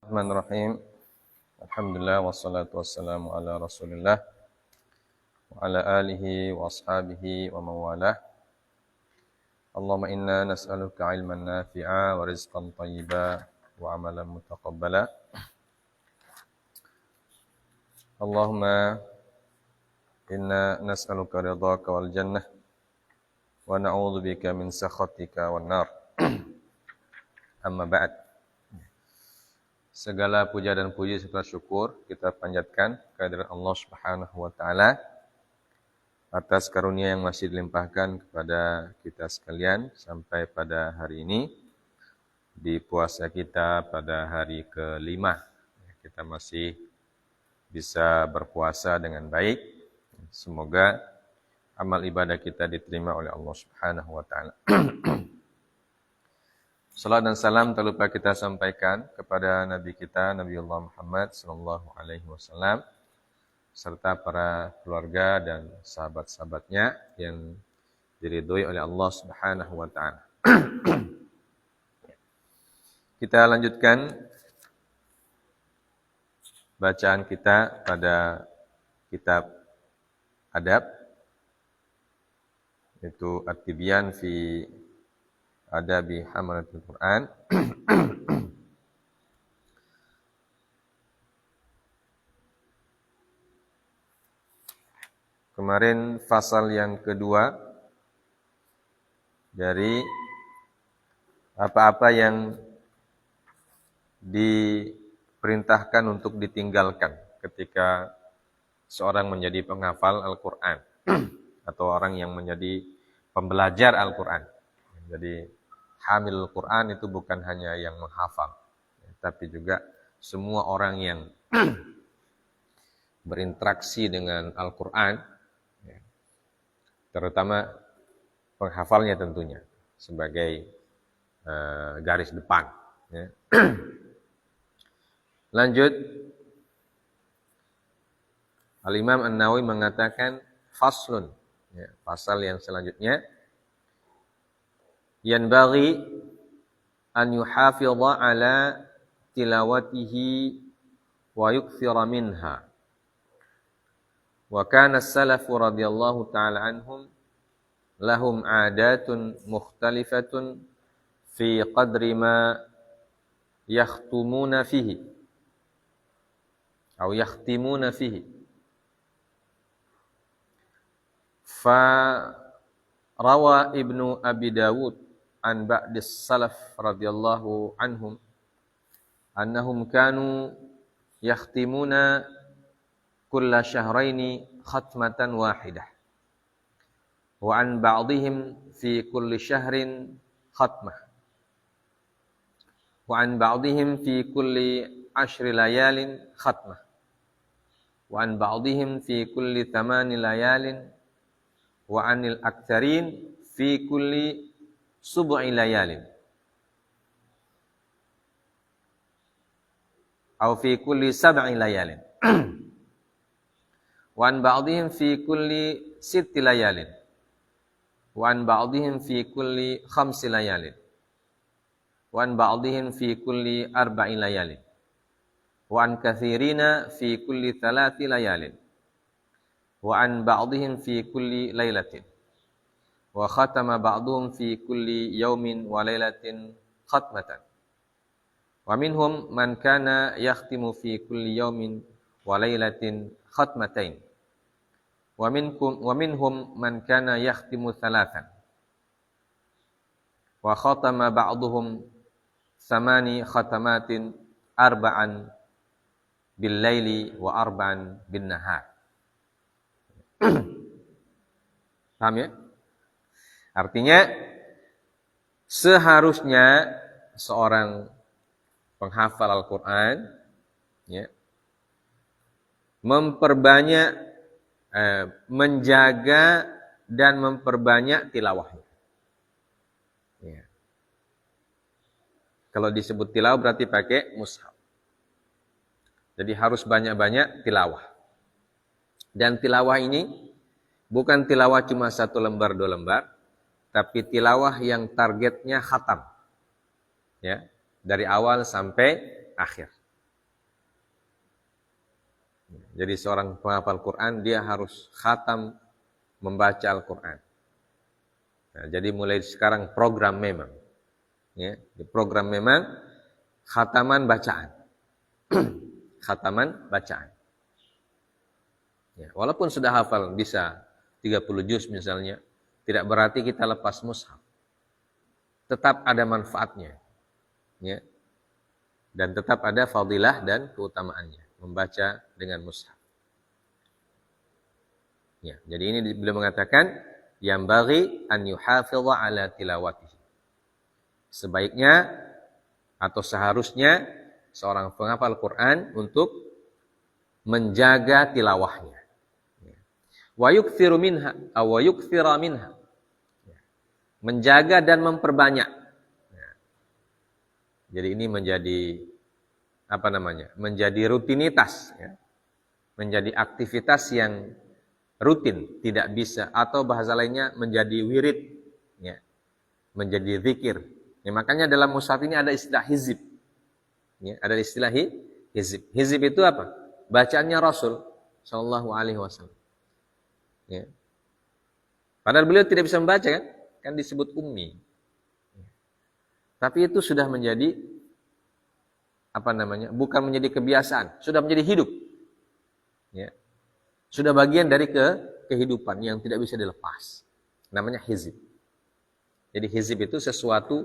Bismillahirrahmanirrahim. Alhamdulillah wassalatu wassalamu ala Rasulillah wa ala alihi wa ashabihi wa mawalah. Allahumma inna nas'aluka ilman nafi'a wa rizqan thayyiba wa amalan mutaqabbala. Allahumma inna nas'aluka ridhaka wal jannah wa na'udzubika min sakhatika wan nar. Amma ba'd. Segala puja dan puji serta syukur kita panjatkan kehadirat Allah Subhanahu wa taala atas karunia yang masih dilimpahkan kepada kita sekalian sampai pada hari ini di puasa kita pada hari ke-5. Kita masih bisa berpuasa dengan baik. Semoga amal ibadah kita diterima oleh Allah Subhanahu wa taala. Salat dan salam tak lupa kita sampaikan kepada Nabi kita, Nabiullah Muhammad sallallahu alaihi wasallam, serta para keluarga dan sahabat-sahabatnya yang diridhoi oleh Allah Subhanahu wa taala. Kita lanjutkan bacaan kita pada kitab adab, yaitu At-Tibyan fi Adabi Hamalatul Quran. Kemarin fasal yang kedua dari apa-apa yang diperintahkan untuk ditinggalkan ketika seorang menjadi penghafal Al-Quran atau orang yang menjadi pembelajar Al-Quran. Jadi hamil Al-Quran itu bukan hanya yang menghafal, tapi juga semua orang yang berinteraksi dengan Al-Quran, terutama penghafalnya tentunya, sebagai garis depan. Lanjut, Al-Imam An-Nawawi mengatakan faslun, pasal yang selanjutnya, yanbaghi an yuhafidha ala tilawatihi wa yukthira minha. Wa kana as-salafu radhiyallahu ta'ala anhum lahum 'adatun mukhtalifatun fi qadri ma yakhtumuna fihi atau yakhtimuna fihi. Fa rawa Ibnu Abi Dawud an ba'dis salaf radhiyallahu anhum annahum kanu yakhtimuna kulla syahraini khatmatan wahidah wa an ba'dihim fi kulli syahrin khatmah wa an ba'dihim fi kulli 10 layalin khatmah wa an ba'dihim fi kulli 8 layalin wa anil aktsarin fi kulli sub'i layalin atau fi kulli sab'i layalin wa an ba'dihim fi kulli 6 layalin wa an ba'dihim fi kulli 5 layalin wa an ba'dihim fi kulli 4 layalin wa an katsirina fi kulli 3 layalin wa an ba'dihim fi kulli lailatin wa khatama ba'duhum fi kulli yaumin wa lailatin khatmatan wa minhum man kana yakhtimu fi kulli yaumin wa lailatin khatmatain wa minhum man kana yakhtimu thalathan wa khatama ba'duhum 8 khatamatin 4 bil laili wa 4 bin nahar. Paham ya? Artinya seharusnya seorang penghafal Al-Quran memperbanyak, menjaga dan memperbanyak tilawahnya. Kalau disebut tilawah berarti pakai mushaf. Jadi harus banyak-banyak tilawah. Dan tilawah ini bukan tilawah cuma 1 lembar 2 lembar, tapi tilawah yang targetnya khatam. Ya, dari awal sampai akhir. Jadi seorang penghafal Quran dia harus khatam membaca Al-Quran. Nah, jadi mulai sekarang program memang, ya, program memang khataman bacaan, khataman bacaan. Ya, walaupun sudah hafal bisa 30 juz misalnya, tidak berarti kita lepas mushaf. Tetap ada manfaatnya, ya, dan tetap ada fadilah dan keutamaannya membaca dengan mushaf. Ya, jadi ini beliau mengatakan yang bagi an yuhafidha ala tilawatihi. Sebaiknya atau seharusnya seorang penghafal Quran untuk menjaga tilawahnya. Wa yukthiru minha aw wa yukthira minha. Menjaga dan memperbanyak. Jadi ini menjadi menjadi rutinitas, ya. Menjadi aktivitas yang rutin, tidak bisa, atau bahasa lainnya menjadi wirid, ya. Menjadi zikir. Ya, makanya dalam mushaf ini ada istilah hizib. Ya, ada istilah hizib. Hizib itu apa? Bacaannya Rasul sallallahu alaihi wasallam. Ya. Padahal beliau tidak bisa membaca kan? Kan disebut ummi. Tapi itu sudah menjadi bukan menjadi kebiasaan, sudah menjadi hidup. Ya. Sudah bagian dari kehidupan yang tidak bisa dilepas. Namanya hizib. Jadi hizib itu sesuatu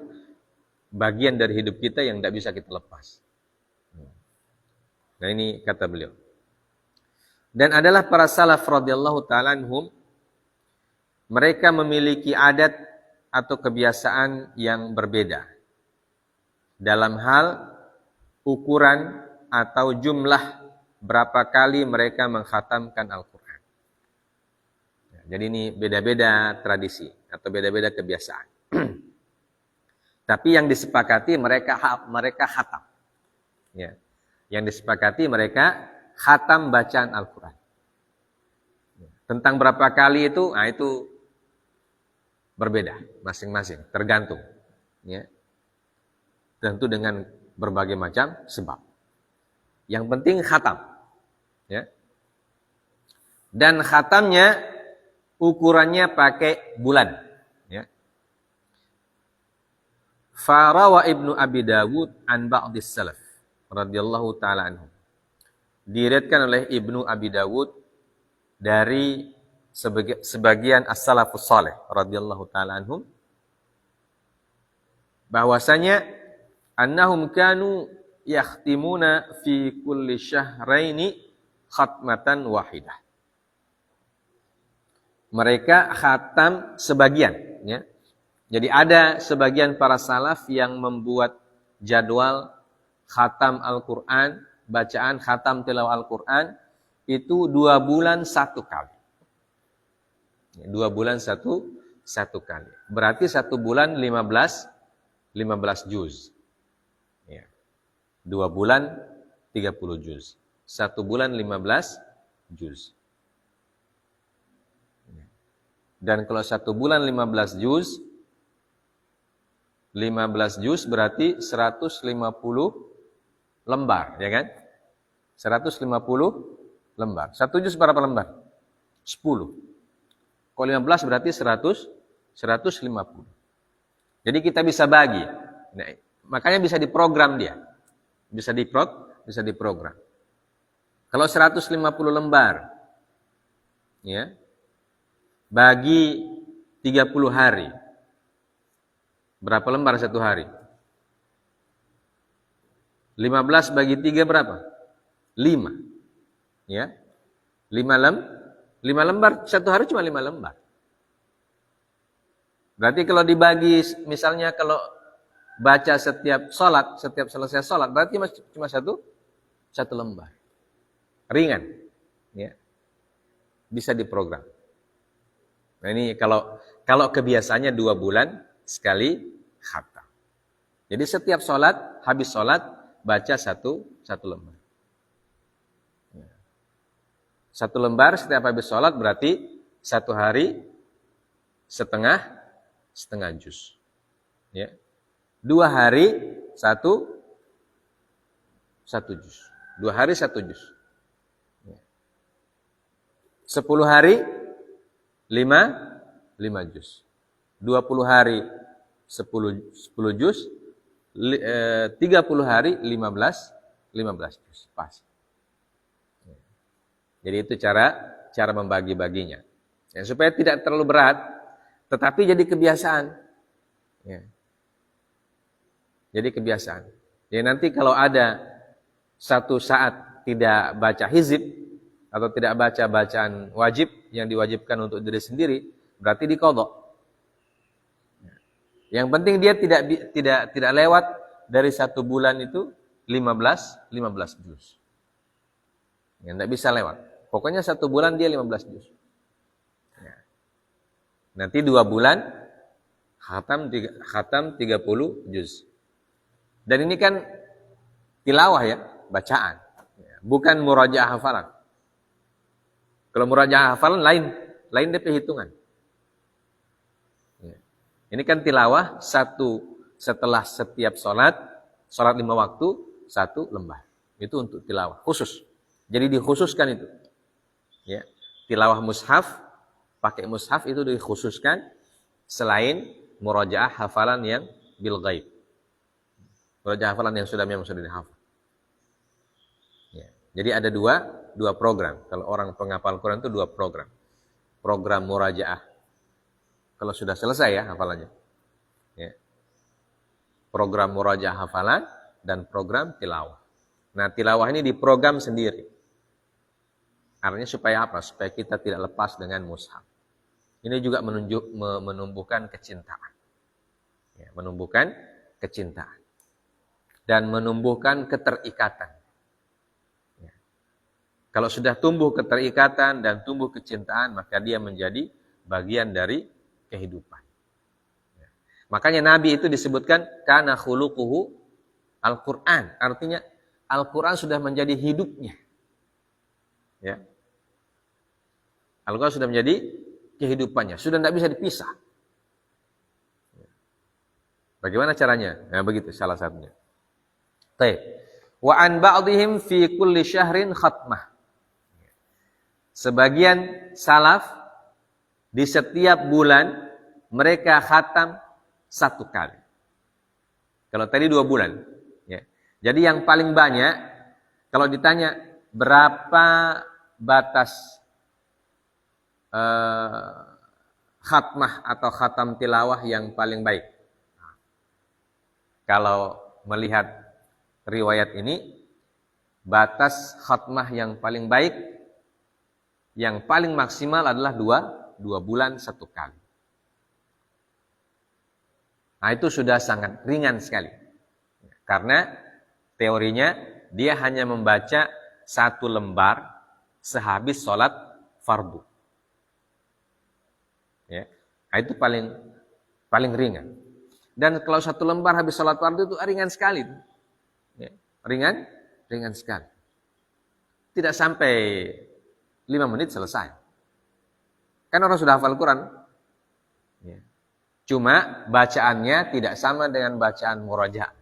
bagian dari hidup kita yang tidak bisa kita lepas. Nah, ini kata beliau. Dan adalah para salaf radhiyallahu ta'ala anhum, mereka memiliki adat atau kebiasaan yang berbeda dalam hal ukuran atau jumlah berapa kali mereka mengkhatamkan Al-Quran. Jadi ini beda-beda tradisi atau beda-beda kebiasaan. Tapi yang disepakati mereka khatam. Ya. Yang disepakati mereka khatam bacaan Al-Quran. Tentang berapa kali itu, itu berbeda masing-masing, tergantung. Ya. Tentu dengan berbagai macam sebab. Yang penting khatam. Ya. Dan khatamnya ukurannya pakai bulan. Ya. Farawa Ibnu Abi Dawud an ba'dis salaf radhiyallahu ta'ala anhu. Diriwayatkan oleh Ibnu Abi Dawud dari sebagian as-salafus saleh radhiyallahu ta'ala anhum bahwasanya annahum kanu yakhtimuna fi kulli syahraini khatmatan wahidah. Mereka khatam sebagian, ya. Jadi ada sebagian para salaf yang membuat jadwal khatam Al-Quran, bacaan khatam tilawah Al-Quran itu 2 bulan 1 kali. 2 bulan 1 kali. Berarti 1 bulan 15 juz. 2 bulan 30 juz. 1 bulan 15 juz. Dan kalau 1 bulan 15 juz, 15 juz berarti 150 lembar, ya kan? 150 lembar. 1 juz berapa lembar? 10. Kalau 15 berarti 150. Jadi kita bisa bagi. Nah, makanya bisa diprogram dia. Bisa diprogram. Kalau 150 lembar, ya, bagi 30 hari, berapa lembar 1 hari? 15 bagi 3 berapa? 5. Ya. 5 lembar 1 hari cuma 5 lembar. Berarti kalau dibagi, misalnya kalau baca setiap selesai sholat, berarti cuma satu lembar. Ringan. Ya. Bisa diprogram. Nah ini kalau kebiasaannya 2 bulan sekali khatam. Jadi setiap sholat, habis sholat, baca satu lembar. 1 lembar setiap habis sholat berarti 1 hari setengah juz. Ya. 2 hari 1 juz. 2 hari 1 juz. Ya. 10 hari 5 juz. 20 hari 10 juz. 30 hari 15 juz. Pas. Jadi itu cara membagi-baginya. Ya, supaya tidak terlalu berat, tetapi jadi kebiasaan. Ya. Jadi kebiasaan. Jadi nanti kalau ada satu saat tidak baca hizib atau tidak baca bacaan wajib yang diwajibkan untuk diri sendiri, berarti diqadha. Yang penting dia tidak lewat dari 1 bulan itu 15 juz. Ya, tidak bisa lewat. Pokoknya 1 bulan dia 15 juz. Ya. Nanti 2 bulan khatam 30 juz. Dan ini kan tilawah ya, bacaan. Bukan murajaah hafalan. Kalau murajaah hafalan lain DP hitungan. Ya. Ini kan tilawah setelah setiap sholat 5 waktu 1 lembar. Itu untuk tilawah khusus. Jadi dikhususkan itu. Ya. Tilawah mushaf, pakai mushaf itu dikhususkan selain murajaah hafalan yang bil ghaib. Murajaah hafalan yang memang sudah dihafal. Ya. Jadi ada dua program. Kalau orang penghafal Quran itu 2 program. Program murajaah. Kalau sudah selesai ya hafalannya. Ya. Program murajaah hafalan dan program tilawah. Nah, tilawah ini diprogram sendiri. Artinya supaya apa? Supaya kita tidak lepas dengan mushaf. Ini juga menumbuhkan kecintaan. Ya, menumbuhkan kecintaan. Dan menumbuhkan keterikatan. Ya. Kalau sudah tumbuh keterikatan dan tumbuh kecintaan, maka dia menjadi bagian dari kehidupan. Ya. Makanya Nabi itu disebutkan kana khuluquhu Al-Quran. Artinya Al-Quran sudah menjadi hidupnya. Ya. Al-Quran sudah menjadi kehidupannya. Sudah tidak bisa dipisah. Ya. Bagaimana caranya? Nah, begitu salah satunya. Baik. Wa an ba'dihim fi kulli syahrin khatmah. Sebagian salaf di setiap bulan mereka khatam 1 kali. Kalau tadi 2 bulan. Ya. Jadi yang paling banyak, kalau ditanya berapa batas khatmah atau khatam tilawah yang paling baik. Kalau melihat riwayat ini, batas khatmah yang paling baik, yang paling maksimal adalah 2 bulan 1 kali. Nah, itu sudah sangat ringan sekali. Karena teorinya dia hanya membaca 1 lembar sehabis sholat fardu. Ya. Nah, itu paling ringan. Dan kalau 1 lembar habis sholat fardu itu ringan sekali. Ya. Ringan sekali. Tidak sampai 5 menit selesai. Kan orang sudah hafal Quran. Ya. Cuma bacaannya tidak sama dengan bacaan murajaah.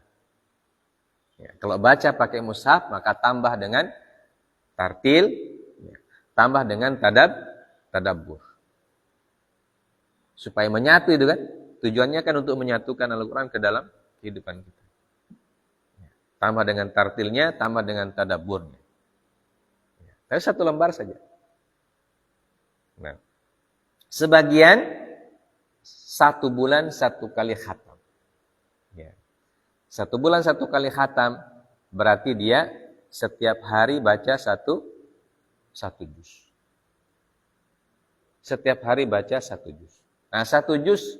Ya. Kalau baca pakai mushaf, maka tambah dengan tartil, ya. Tambah dengan tadabbur. Supaya menyatu itu kan. Tujuannya kan untuk menyatukan Al-Quran ke dalam kehidupan kita. Ya. Tambah dengan tartilnya, tambah dengan tadabburnya. Ya. Tapi 1 lembar saja. Nah, sebagian 1 bulan 1 kali khatam. Ya. 1 bulan 1 kali khatam berarti dia setiap hari baca 1 juz. Setiap hari baca 1 juz. Nah, 1 juz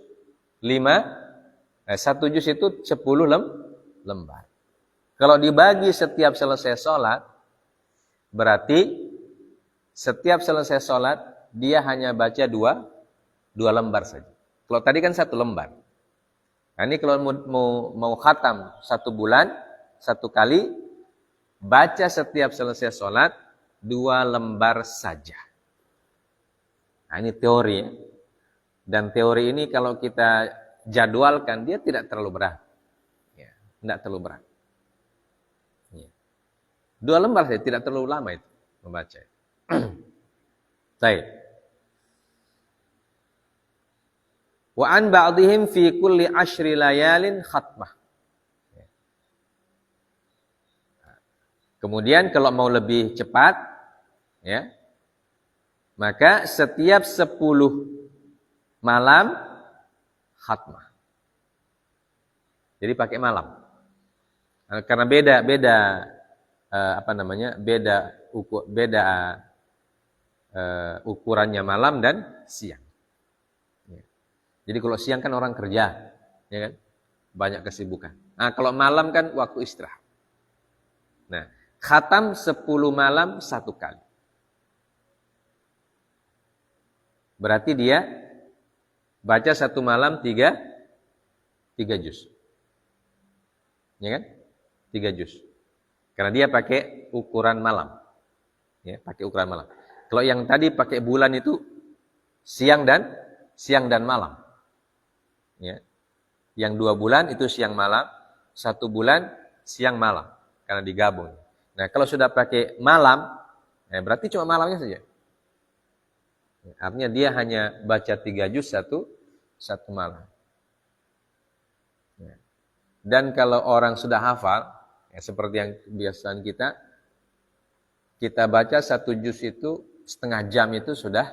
1 juz itu 10 lembar. Kalau dibagi setiap selesai sholat, berarti setiap selesai sholat dia hanya baca 2 lembar saja. Kalau tadi kan 1 lembar. Nah, ini kalau mau khatam 1 bulan 1 kali, baca setiap selesai sholat 2 lembar saja. Nah, ini teori ya. Dan teori ini kalau kita jadwalkan, dia tidak terlalu berat. Ya, tidak terlalu berat. Ya. 2 lembar saja, tidak terlalu lama itu membaca. Baik. Wa an ba'dihim fi kulli 10 layalin khatmah. Kemudian kalau mau lebih cepat, ya, maka setiap 10 malam khatmah. Jadi pakai malam. Karena beda ukurannya malam dan siang. Ya. Jadi kalau siang kan orang kerja, ya kan? Banyak kesibukan. Nah, kalau malam kan waktu istirahat. Nah, khatam 10 malam 1 kali. Berarti dia baca 1 malam 3 juz. Ya kan? 3 juz. Karena dia pakai ukuran malam. Ya, pakai ukuran malam. Kalau yang tadi pakai bulan itu siang dan malam. Ya. Yang 2 bulan itu siang malam, 1 bulan siang malam karena digabung. Nah, kalau sudah pakai malam, ya berarti cuma malamnya saja. Ya, artinya dia hanya baca 3 juz satu malam. Ya. Dan kalau orang sudah hafal, ya seperti yang kebiasaan kita baca 1 juz itu setengah jam itu sudah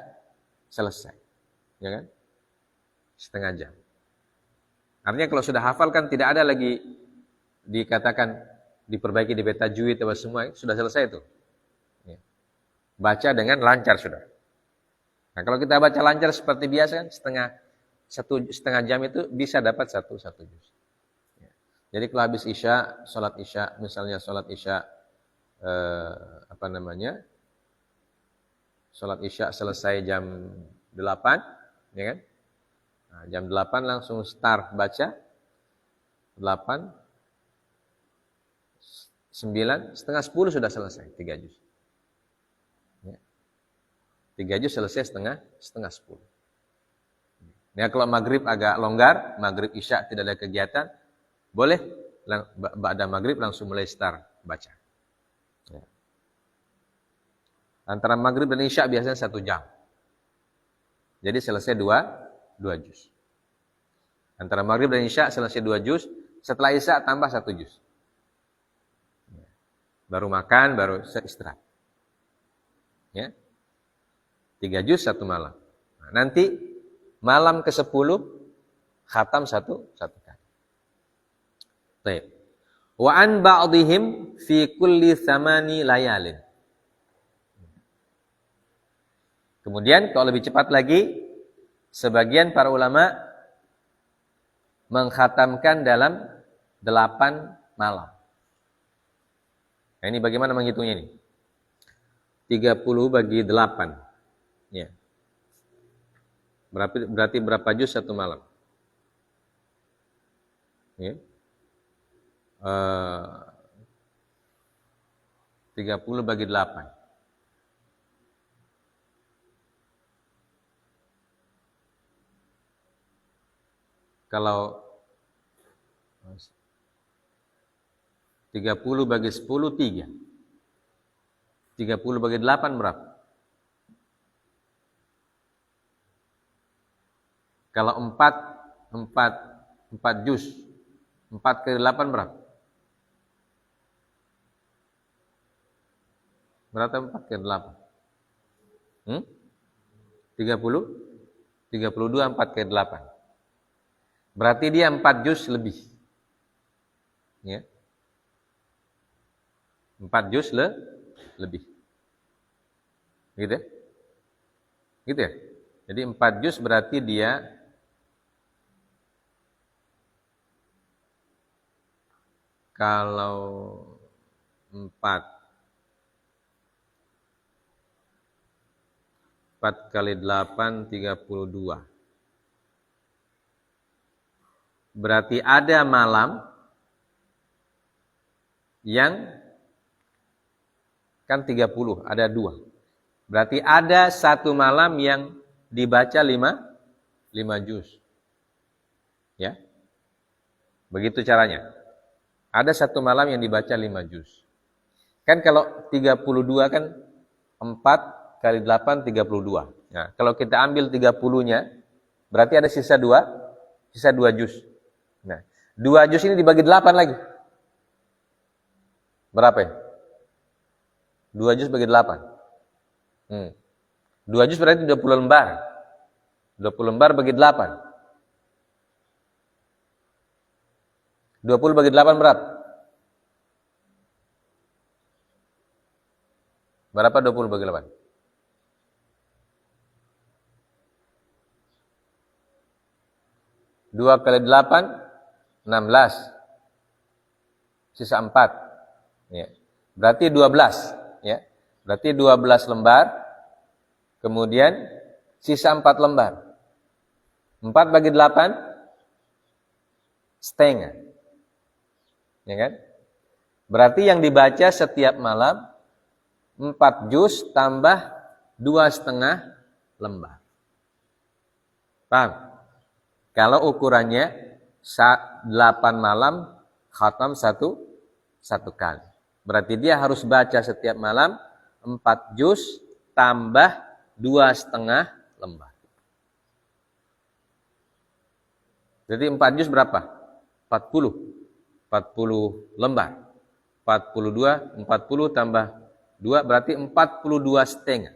selesai. Ya kan? Setengah jam. Artinya kalau sudah hafal kan tidak ada lagi dikatakan diperbaiki di beta tajwid atau semua, sudah selesai itu. Ya. Baca dengan lancar sudah. Nah, kalau kita baca lancar seperti biasa kan setengah jam itu bisa dapat satu juz. Ya. Jadi kalau habis isya, sholat isya, misalnya sholat isya sholat isya selesai jam 8, ya kan? Nah, jam 8 langsung start baca. 8, 9, setengah 10 sudah selesai 3 juz. Ya. 3 juz selesai setengah 10. Ya, kalau maghrib agak longgar, maghrib isya tidak ada kegiatan, boleh ba'da maghrib langsung mulai start baca. Ya. Antara maghrib dan isya biasanya 1 jam. Jadi selesai 2 juz. Antara maghrib dan isya selesai 2 juz, setelah isya tambah 1 juz. Ya. Baru makan, baru istirahat. Ya. 3 juz 1 malam. Nah, nanti malam ke-10 khatam satu kali. Baik. Wa an ba'dihim fi kulli 8 layalin. Kemudian kalau lebih cepat lagi, sebagian para ulama mengkhatamkan dalam 8 malam. Nah, ini bagaimana menghitungnya ini? 30 bagi 8. Ya. Berarti berapa juz 1 malam? Ya. 30 bagi 8. Kalau 30 bagi 10, 3. 30 bagi 8 berapa? Kalau 4 juz, 4 kali 8 berapa? Berapa 4 kali 8? 30? 32 4 kali 8. Berarti dia 4 juz lebih. Ya. 4 juz lebih. Gitu ya? Gitu ya? Jadi 4 juz berarti dia kalau 4 kali 8, 32. Berarti ada malam yang kan 30, ada 2. Berarti ada 1 malam yang dibaca 5 juz. Ya. Begitu caranya. Ada 1 malam yang dibaca 5 juz. Kan kalau 32 kan 4 kali 8, 32. Nah, kalau kita ambil 30-nya, berarti ada sisa 2 juz. Nah, 2 juz ini dibagi 8 lagi. Berapa ya? 2 juz bagi 8. 2 juz berarti 20 lembar. 20 lembar bagi 8. 20 bagi 8 berapa? Berapa 20 bagi 8? 2 kali 8, 16. Sisa 4. Ya. Berarti 12. Ya. Berarti 12 lembar. Kemudian sisa 4 lembar. 4 bagi 8, setengah. Ya kan? Berarti yang dibaca setiap malam 4 juz tambah 2,5 lembar. Paham? Kalau ukurannya 8 malam khatam satu kali. Berarti dia harus baca setiap malam 4 juz tambah 2,5 lembar. Jadi 4 juz berapa? 40 lembar. 40 tambah 2 berarti 42 setengah.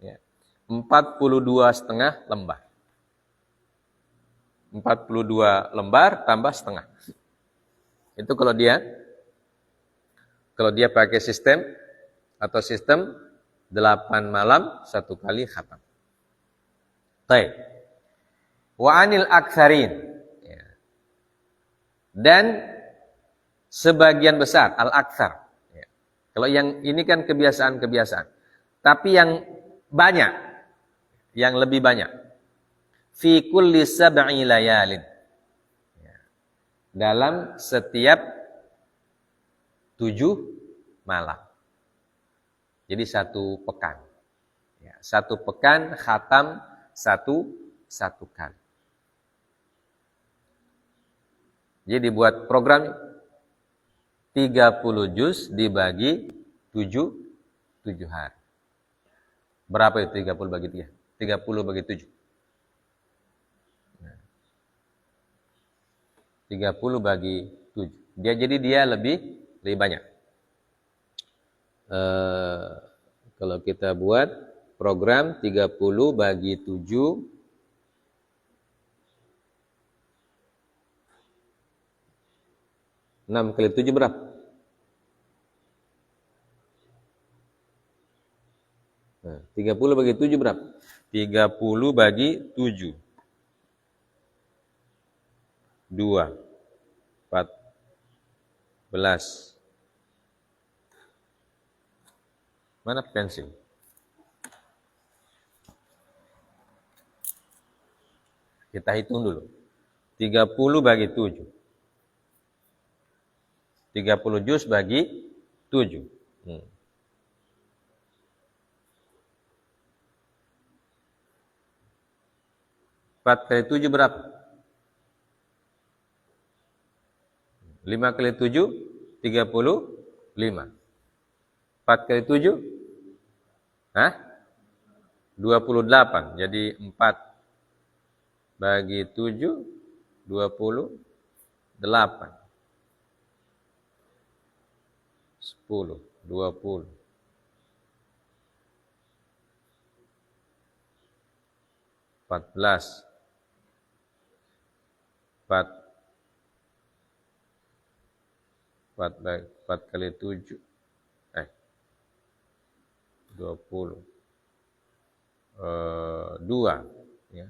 Ya. 42 setengah lembar. 42 lembar tambah setengah. Itu kalau dia pakai sistem atau sistem 8 malam 1 kali khatam. Baik. Wa anil aktsarin. Dan sebagian besar al-aktsar. Ya. Kalau yang ini kan kebiasaan-kebiasaan. Tapi yang banyak, yang lebih banyak. Fi kulli sab'i layalin. Ya. Dalam setiap 7 malam. Jadi 1 pekan. Ya, 1 pekan khatam satu kali. Jadi dibuat program 30 juz dibagi 7 hari. Berapa itu 30 bagi 3? 30 bagi 7. 30 bagi 7. Dia lebih banyak. Kalau kita buat program 30 bagi 7 6 kali 7 berapa? Nah, 30 bagi 7 berapa? 30 bagi 7. 2. 14. Mana pensil? Kita hitung dulu. 30 bagi 7. 30 juz bagi 7. 4 kali 7 berapa? 5 kali 7, 35. 4 kali 7? 28. Jadi 4 bagi 7, 28. 10, 20. 14. 4 kali 7. 20. 2. Ya.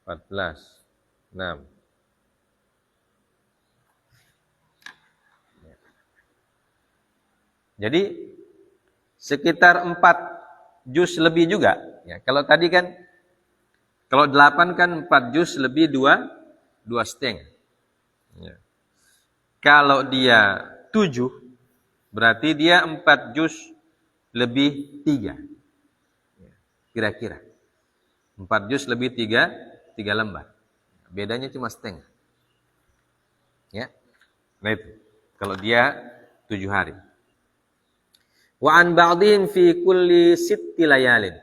14. 6. Jadi sekitar 4 juz lebih juga. Ya, kalau tadi kan, kalau 8 kan 4 juz lebih 2,5. Ya. Kalau dia 7, berarti dia 4 juz lebih 3. Ya, kira-kira. 4 juz lebih 3 lembar. Bedanya cuma setengah. Ya. Nah itu. Kalau dia 7 hari. Wa an ba'dihim fi kulli sitti layalin.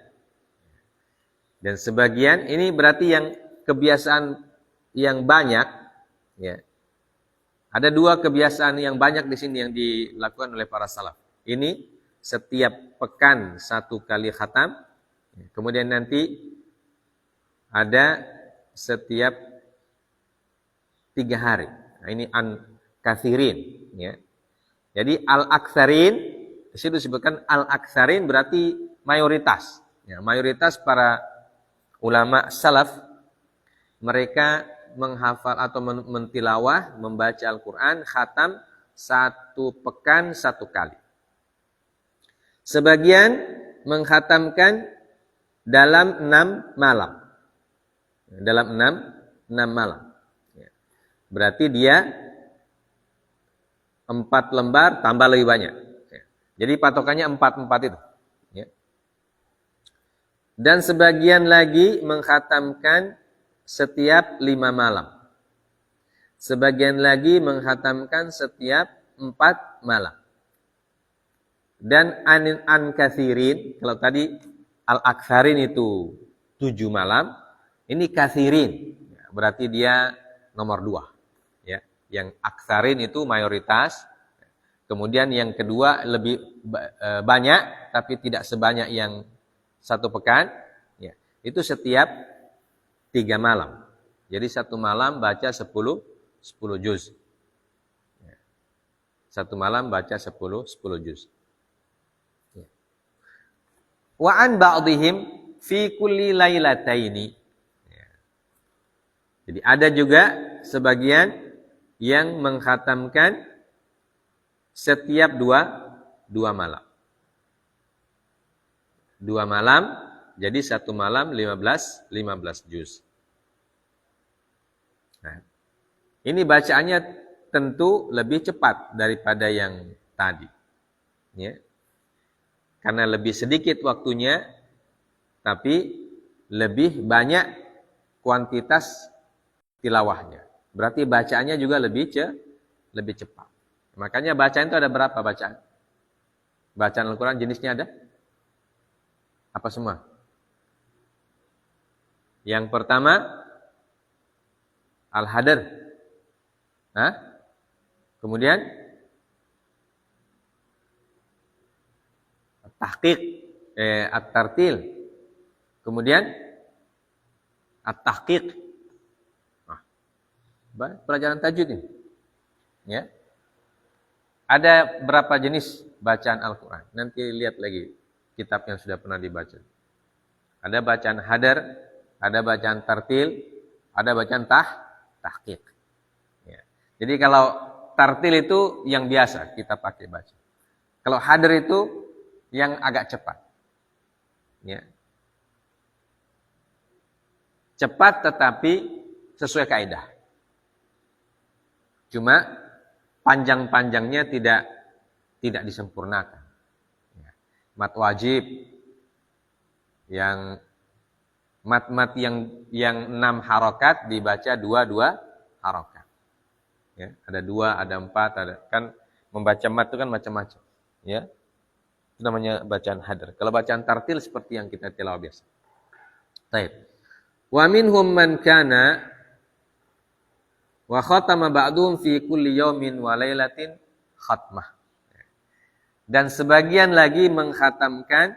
Dan sebagian ini berarti yang kebiasaan yang banyak, ya. Ada dua kebiasaan yang banyak di sini yang dilakukan oleh para salaf. Ini setiap pekan satu kali khatam, kemudian nanti ada setiap 3 hari. Nah, ini an kathirin, ya. Jadi al-aktsarin, di situ disebutkan al-aktsarin berarti mayoritas. Ya, mayoritas para ulama salaf mereka menghafal atau mentilawah, membaca Al-Quran, khatam 1 pekan 1 kali. Sebagian menghatamkan dalam 6 malam. Dalam 6 malam. Berarti dia 4 lembar tambah lebih banyak. Jadi patokannya 4 itu. Dan sebagian lagi menghatamkan setiap 5 malam. Sebagian lagi menghatamkan setiap 4 malam. Dan an kathirin, kalau tadi al-aktsarin itu 7 malam, ini kathirin, berarti dia nomor 2. Ya. Yang aktsarin itu mayoritas, kemudian yang kedua lebih banyak, tapi tidak sebanyak yang 1 pekan, ya, itu setiap 3 malam. Jadi 1 malam baca 10 juz. 1 malam baca 10 juz. Wa an ba'dihim fi kulli lailataini. Jadi ada juga sebagian yang menghatamkan setiap 2 malam. 2 malam, jadi 1 malam 15 juz. Nah, ini bacaannya tentu lebih cepat daripada yang tadi. Ya. Karena lebih sedikit waktunya, tapi lebih banyak kuantitas tilawahnya. Berarti bacaannya juga lebih cepat. Makanya bacaan itu ada berapa bacaan? Bacaan Al-Quran jenisnya ada? Apa semua? Yang pertama Al-Hadr. Kemudian At-Tahqiq, At-Tartil. Kemudian At-Tahqiq. Pelajaran tajwid ini. Ya. Ada berapa jenis bacaan Al-Quran? Nanti lihat lagi kitab yang sudah pernah dibaca. Ada bacaan hadar, ada bacaan tartil, ada bacaan tahqiq. Ya. Jadi kalau tartil itu yang biasa kita pakai baca. Kalau hadar itu yang agak cepat. Ya. Cepat tetapi sesuai kaidah. Cuma panjang-panjangnya tidak disempurnakan. Mat wajib yang mat yang 6 harokat dibaca 2 harokat. Ya, ada 2, ada 4, ada kan membaca mat itu kan macam-macam. Ya, itu namanya bacaan hadar. Kalau bacaan tartil seperti yang kita tilawah biasa. Baik. Wa minhum man kana wa khatama ba'dhum fi kulli yawmin wa lailatin khatmah. Dan sebagian lagi mengkhatamkan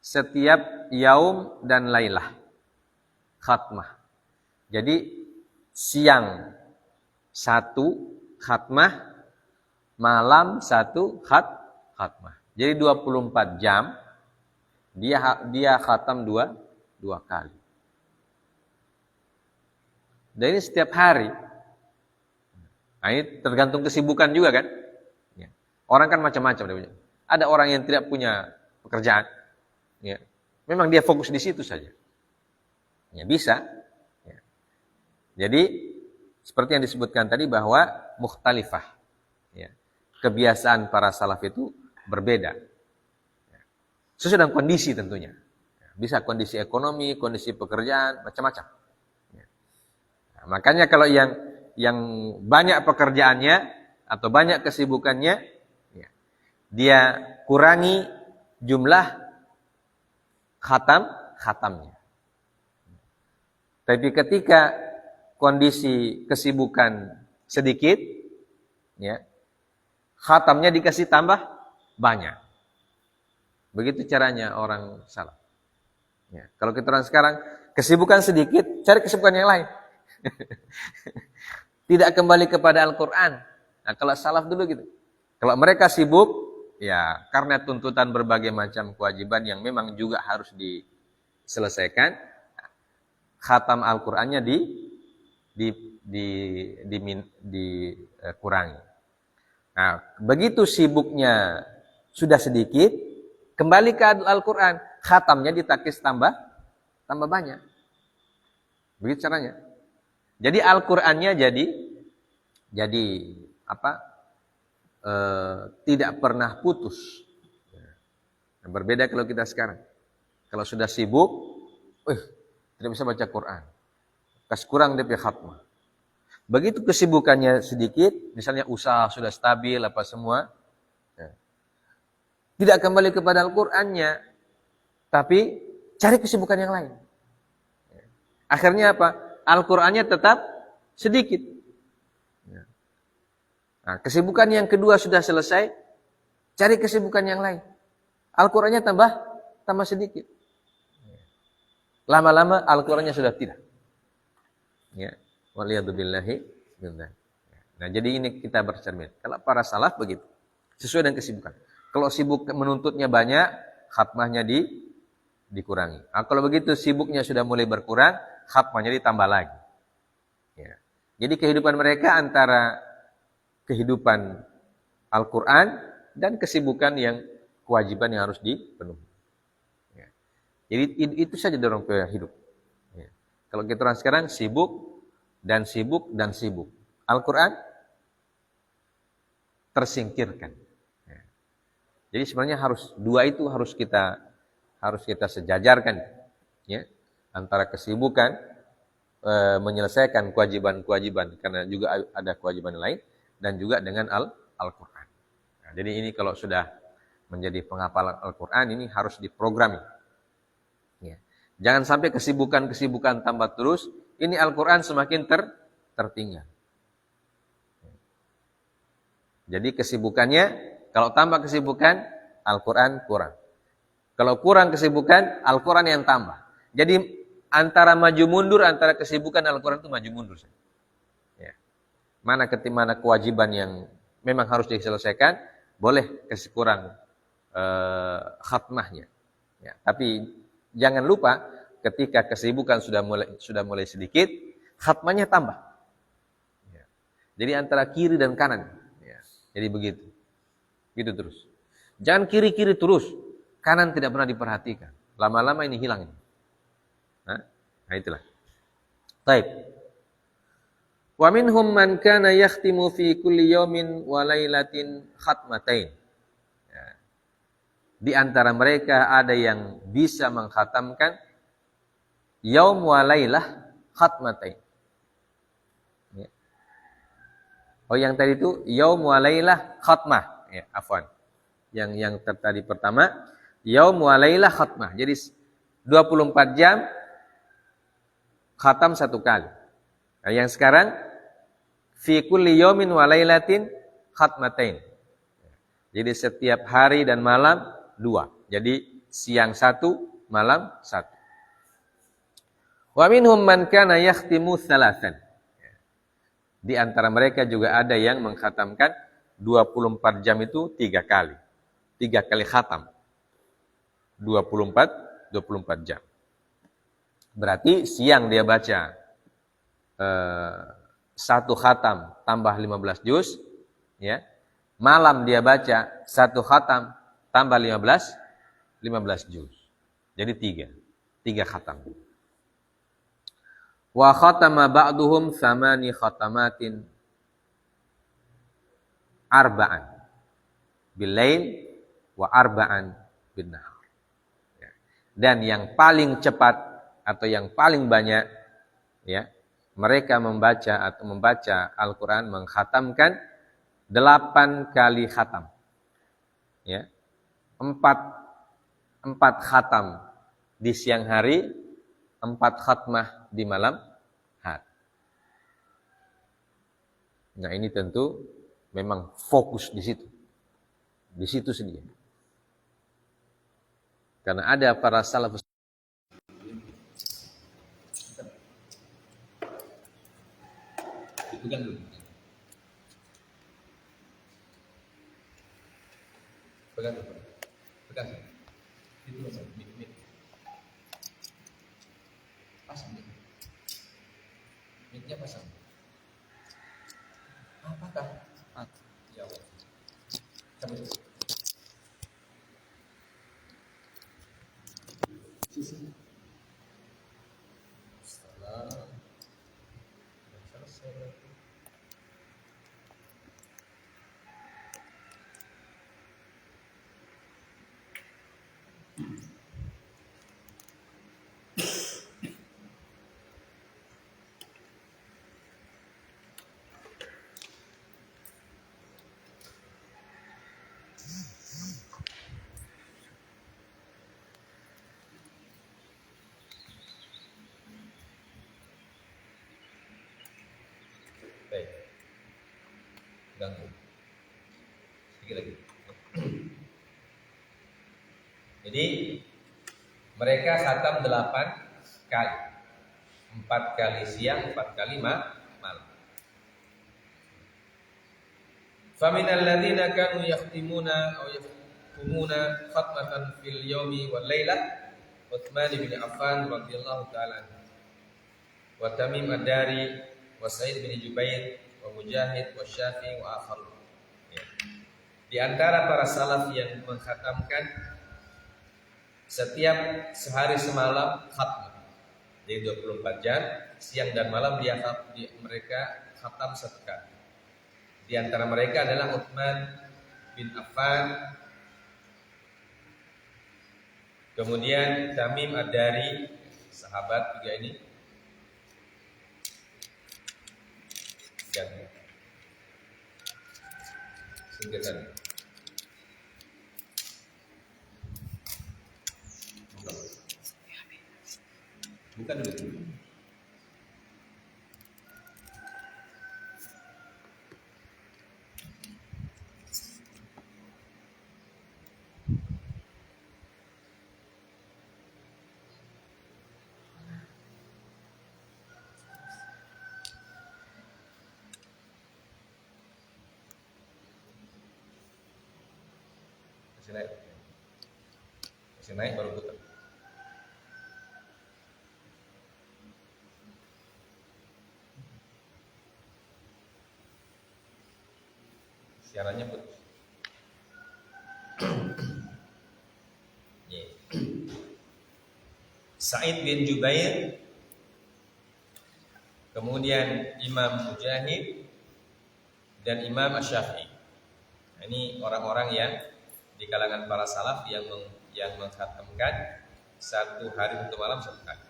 setiap yaum dan lailah. Khatmah. Jadi siang 1 khatmah, malam 1 khatmah. Jadi 24 jam dia khatam 2 kali. Dan ini setiap hari. Nah, ini tergantung kesibukan juga kan? Orang kan macam-macam. Ada orang yang tidak punya pekerjaan. Ya. Memang dia fokus di situ saja. Ya, bisa. Ya. Jadi, seperti yang disebutkan tadi bahwa mukhtalifah. Ya. Kebiasaan para salaf itu berbeda. Ya. Sesuai dengan kondisi tentunya. Ya. Bisa kondisi ekonomi, kondisi pekerjaan, macam-macam. Ya. Nah, makanya kalau yang banyak pekerjaannya atau banyak kesibukannya, dia kurangi jumlah khatamnya. Tapi ketika kondisi kesibukan sedikit, ya, khatamnya dikasih tambah banyak. Begitu caranya orang salaf. Ya, kalau kita orang sekarang kesibukan sedikit, cari kesibukan yang lain. Tidak kembali kepada Al-Quran. Nah, kalau salaf dulu gitu. Kalau mereka sibuk, ya karena tuntutan berbagai macam kewajiban yang memang juga harus diselesaikan, khatam Al-Qur'annya dikurangi. Nah, begitu sibuknya sudah sedikit, kembali ke Al-Qur'an, khatamnya ditakis tambah banyak. Begitu caranya. Jadi Al-Qur'annya jadi tidak pernah putus. Nah, berbeda kalau kita sekarang. Kalau sudah sibuk, tidak bisa baca Quran. Kas kurang DP khatmah. Begitu kesibukannya sedikit, misalnya usaha sudah stabil apa semua, ya, tidak kembali kepada Al-Qur'annya, tapi cari kesibukan yang lain. Akhirnya apa? Al-Qur'annya tetap sedikit. Nah, kesibukan yang kedua sudah selesai, cari kesibukan yang lain. Al-Qur'annya tambah sedikit. Lama-lama Al-Qur'annya sudah tidak. Ya, waliyadzubillahi billah. Nah, jadi ini kita bercermin. Kalau para salaf begitu, sesuai dengan kesibukan. Kalau sibuk menuntutnya banyak, khatmahnya dikurangi. Nah, kalau begitu sibuknya sudah mulai berkurang, khatmahnya ditambah lagi. Ya. Jadi kehidupan mereka antara kehidupan Al-Quran dan kesibukan yang kewajiban yang harus dipenuhi. Ya. Jadi itu saja dorong hidup. Ya. Kalau kita orang sekarang sibuk dan sibuk. Al-Quran tersingkirkan. Ya. Jadi sebenarnya dua itu harus kita sejajarkan. Ya. Antara kesibukan menyelesaikan kewajiban-kewajiban karena juga ada kewajiban lain, dan juga dengan Al-Quran. Nah, jadi ini kalau sudah menjadi penghafal Al-Quran, ini harus diprogrami. Ya. Jangan sampai kesibukan tambah terus, ini Al-Quran semakin tertinggal. Jadi kesibukannya, kalau tambah kesibukan, Al-Quran kurang. Kalau kurang kesibukan, Al-Quran yang tambah. Jadi antara maju mundur, antara kesibukan Al-Quran itu maju mundur. Mana kewajiban yang memang harus diselesaikan, boleh kasih kurang khatmahnya. Ya, tapi jangan lupa ketika kesibukan sudah mulai sedikit, khatmahnya tambah. Ya. Jadi antara kiri dan kanan. Ya. Jadi begitu. Gitu terus. Jangan kiri-kiri terus, kanan tidak pernah diperhatikan. Lama-lama ini hilang ini. Nah itulah. Baik. Wa minhum man kana yakhtimu fi kulli yawmin wa lailatin khatmatain. Ya. Di antara mereka ada yang bisa mengkhatamkan yaum wa lailah khatmatain. Ya. Oh, yang tadi itu yaum wa lailah khatmah. Ya, afwan. Yang tadi pertama yaum wa lailah khatmah. Jadi 24 jam khatam satu kali. Nah, yang sekarang fi kulli yaumin wa lailatin khatmatain. Jadi setiap hari dan malam 2. Jadi siang 1, malam 1. Wa minhum man kana yakhtimu thalathan. Di antara mereka juga ada yang mengkhatamkan 24 jam itu 3 kali. 3 kali khatam. 24 jam. Berarti siang dia baca satu khatam tambah 15 juz, ya. Malam dia baca satu khatam tambah 15 juz. Jadi 3 khatam. Wa khatama ba'duhum 8 khatamatin arba'an bil-lail wa arba'an bin-nahar. Dan yang paling cepat atau yang paling banyak, ya, mereka membaca Al-Quran, mengkhatamkan 8 kali khatam. ya. Empat khatam di siang hari, 4 khatmah di malam hari. Nah, ini tentu memang fokus di situ. Di situ sendiri. Karena ada para salafus. Pegang dulu. Pegang dulu. Pegang. Itu masuk mik. Pasang mik. Miknya pasang. Apakah? Ya Allah. Cabut. Sisi. Setelah selesai. Baik. Ganggu. Sedikit lagi. Jadi mereka khatam 8 kali. 4 kali siang, 4 kali malam. Faminal ladzina kanu yahtimuna aw yahkumuna khatmatan fil yaumi wal lailah Utsman bin Affan radhiyallahu ta'ala anhu. Wa Tamim ad-Dari wa Sa'id bin Jubair wa Mujahid wa Syafi'i wa akharun. Ya. Di antara para salaf yang mengkhatamkan setiap sehari semalam khatmah. Jadi 24 jam, siang dan malam mereka khatam 1 kali. Di antara mereka adalah Utsman bin Affan, kemudian Tamim ad-Dari, sahabat juga ini. Yang singkatan. Bukan dulu. Masih naik baru putar. Siarannya putus. Sa'id bin Jubair, kemudian Imam Mujahid dan Imam Asy-Syafi'i. Nah, ini orang-orang yang di kalangan para salaf yang mengkhatamkan 1 hari 1 malam 1 kali.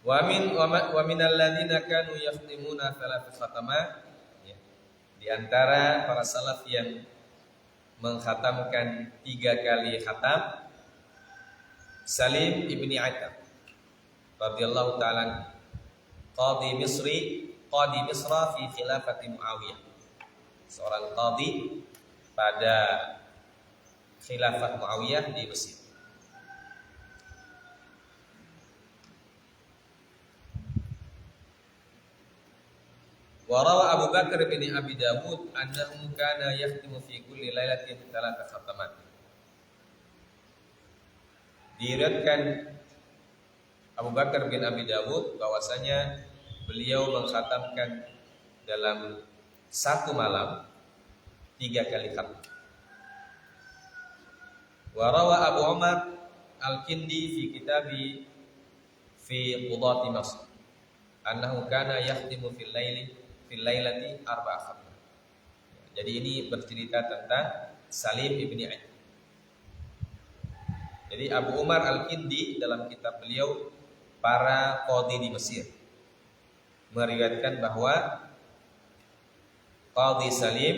Wa minal ladzina kanu yahtimuna 3 khatamat. Di antara para salaf yang mengkhatamkan 3 kali khatam, Salim ibni Atam radhiyallahu ta'ala, qadi Misra fi khilafati Muawiyah, seorang qadi pada khilafat Muawiyah di Mesir. Warawa Abu Bakar bin Abi Dawud annahu kana yahtimu fi kulli lailatin 3 khatamat. Diriwayatkan Abu Bakar bin Abi Dawud bahwasanya beliau mengkhatamkan dalam 1 malam 3 kali khatam. Warawa Abu Umar Al-Kindi fi kitabi fi Qudati Masr annahu kana yahtimu fil lailati 4 khatam. Jadi ini bercerita tentang Salim ibni Atam. Jadi Abu Umar Al-Kindi dalam kitab beliau Para Qadhi di Mesir meriwayatkan bahwa Qadhi Salim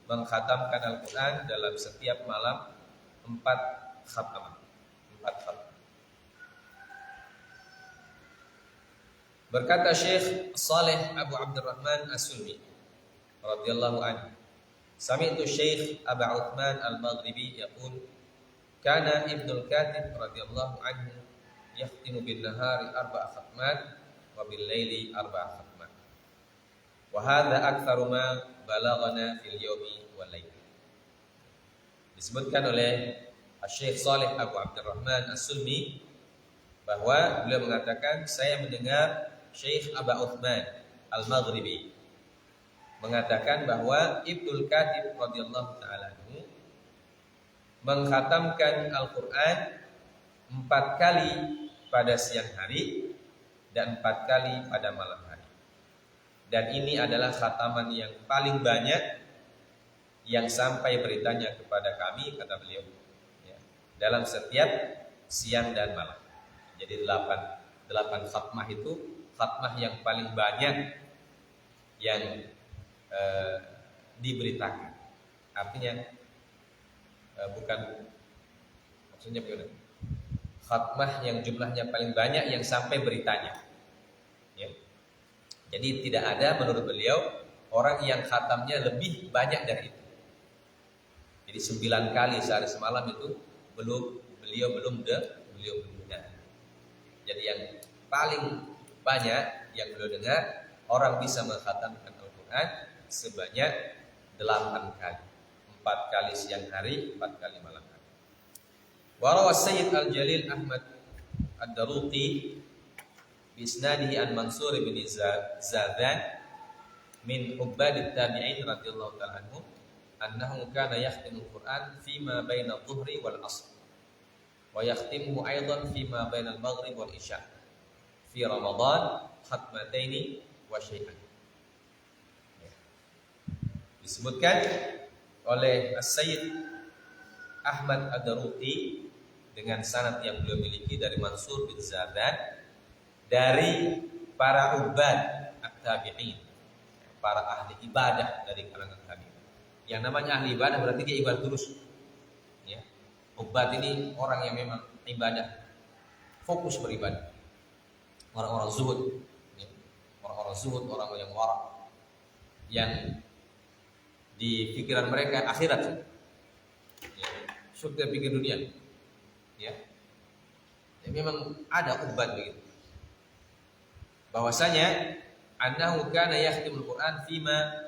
mengkhatamkan Al-Quran dalam setiap malam 4 khataman. 4 khatam. Berkata Syekh Saleh Abu Abdurrahman As-Sulmi radhiyallahu anhu, sami'tu Syekh Abu Uthman Al-Maghribi yaqul, kana Ibnul Katib radhiyallahu anhu yakhtimu bin nahari 4 khatmat wa bil laili 4 khatmat. Wa hadza aktsaru ma balaghana fil yaumi wal lail. Disebutkan oleh Syekh Saleh Abu Abdurrahman As-Sulmi bahwa beliau mengatakan, saya mendengar Syekh Abu Uthman Al-Maghribi mengatakan bahwa Ibnul Katib radhiyallahu ta'ala anhu mengkhatamkan Al-Quran 4 kali pada siang hari dan 4 kali pada malam hari. Dan ini adalah khataman yang paling banyak yang sampai beritanya kepada kami, kata beliau, ya, dalam setiap siang dan malam. Jadi 8 khatmah itu khatmah yang paling banyak yang diberitakan. Artinya bukan, maksudnya bagaimana? Khatmah yang jumlahnya paling banyak yang sampai beritanya, ya. Jadi tidak ada menurut beliau orang yang khatamnya lebih banyak dari itu. Jadi 9 kali sehari semalam itu beliau belum dengar. Jadi yang paling banyak yang beliau dengar, orang bisa mengkhatamkan Al-Quran sebanyak 8 kali. 4 kali siang hari, 4 kali malam hari. Wa rawa Sayyid Al-Jalil Ahmad Ad-Daruqi bisnadihi an Mansur bin Zadan min ubbadit tabi'in radhiyallahu ta'ala anhu annahu kana yakhtimu Al-Quran fima baina adh-dhuhri wal 'ashr wa yakhtimuhu aidan fima baina al-maghrib wal isya fi Ramadan khatmataini wa syai'an. Disebutkan oleh As-Sayyid Ahmad Ad-Daruqi dengan sanad yang beliau miliki dari Mansur bin Zadan dari para ubad at-tabi'in, para ahli ibadah dari kalangan tabi'in. Yang namanya ahli ibadah berarti dia ibadah terus, ya. Ubad ini orang yang memang ibadah, fokus beribadah. Orang-orang zuhud, ya. Orang-orang zuhud, orang yang wara, yang di pikiran mereka akhirat, ya. Surga pikir dunia, ya. Ya memang ada ubad begitu. Bahwasanya annahu kana yakhtimul Quran fima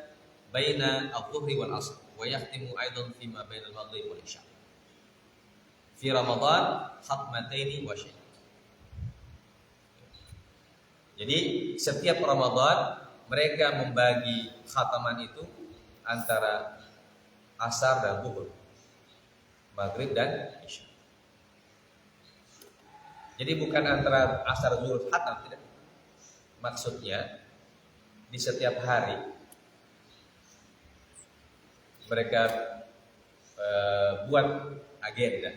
baina adh-dhuhri wal 'ashr wa yakhtimu aidan fima baina al-maghrib wal isya fi Ramadan khatmataini wa syai'. Jadi setiap Ramadan mereka membagi khataman itu antara asar dan zuhur, maghrib dan isya. Jadi bukan antara asar zuhur khatam, tidak. Maksudnya di setiap hari mereka buat agenda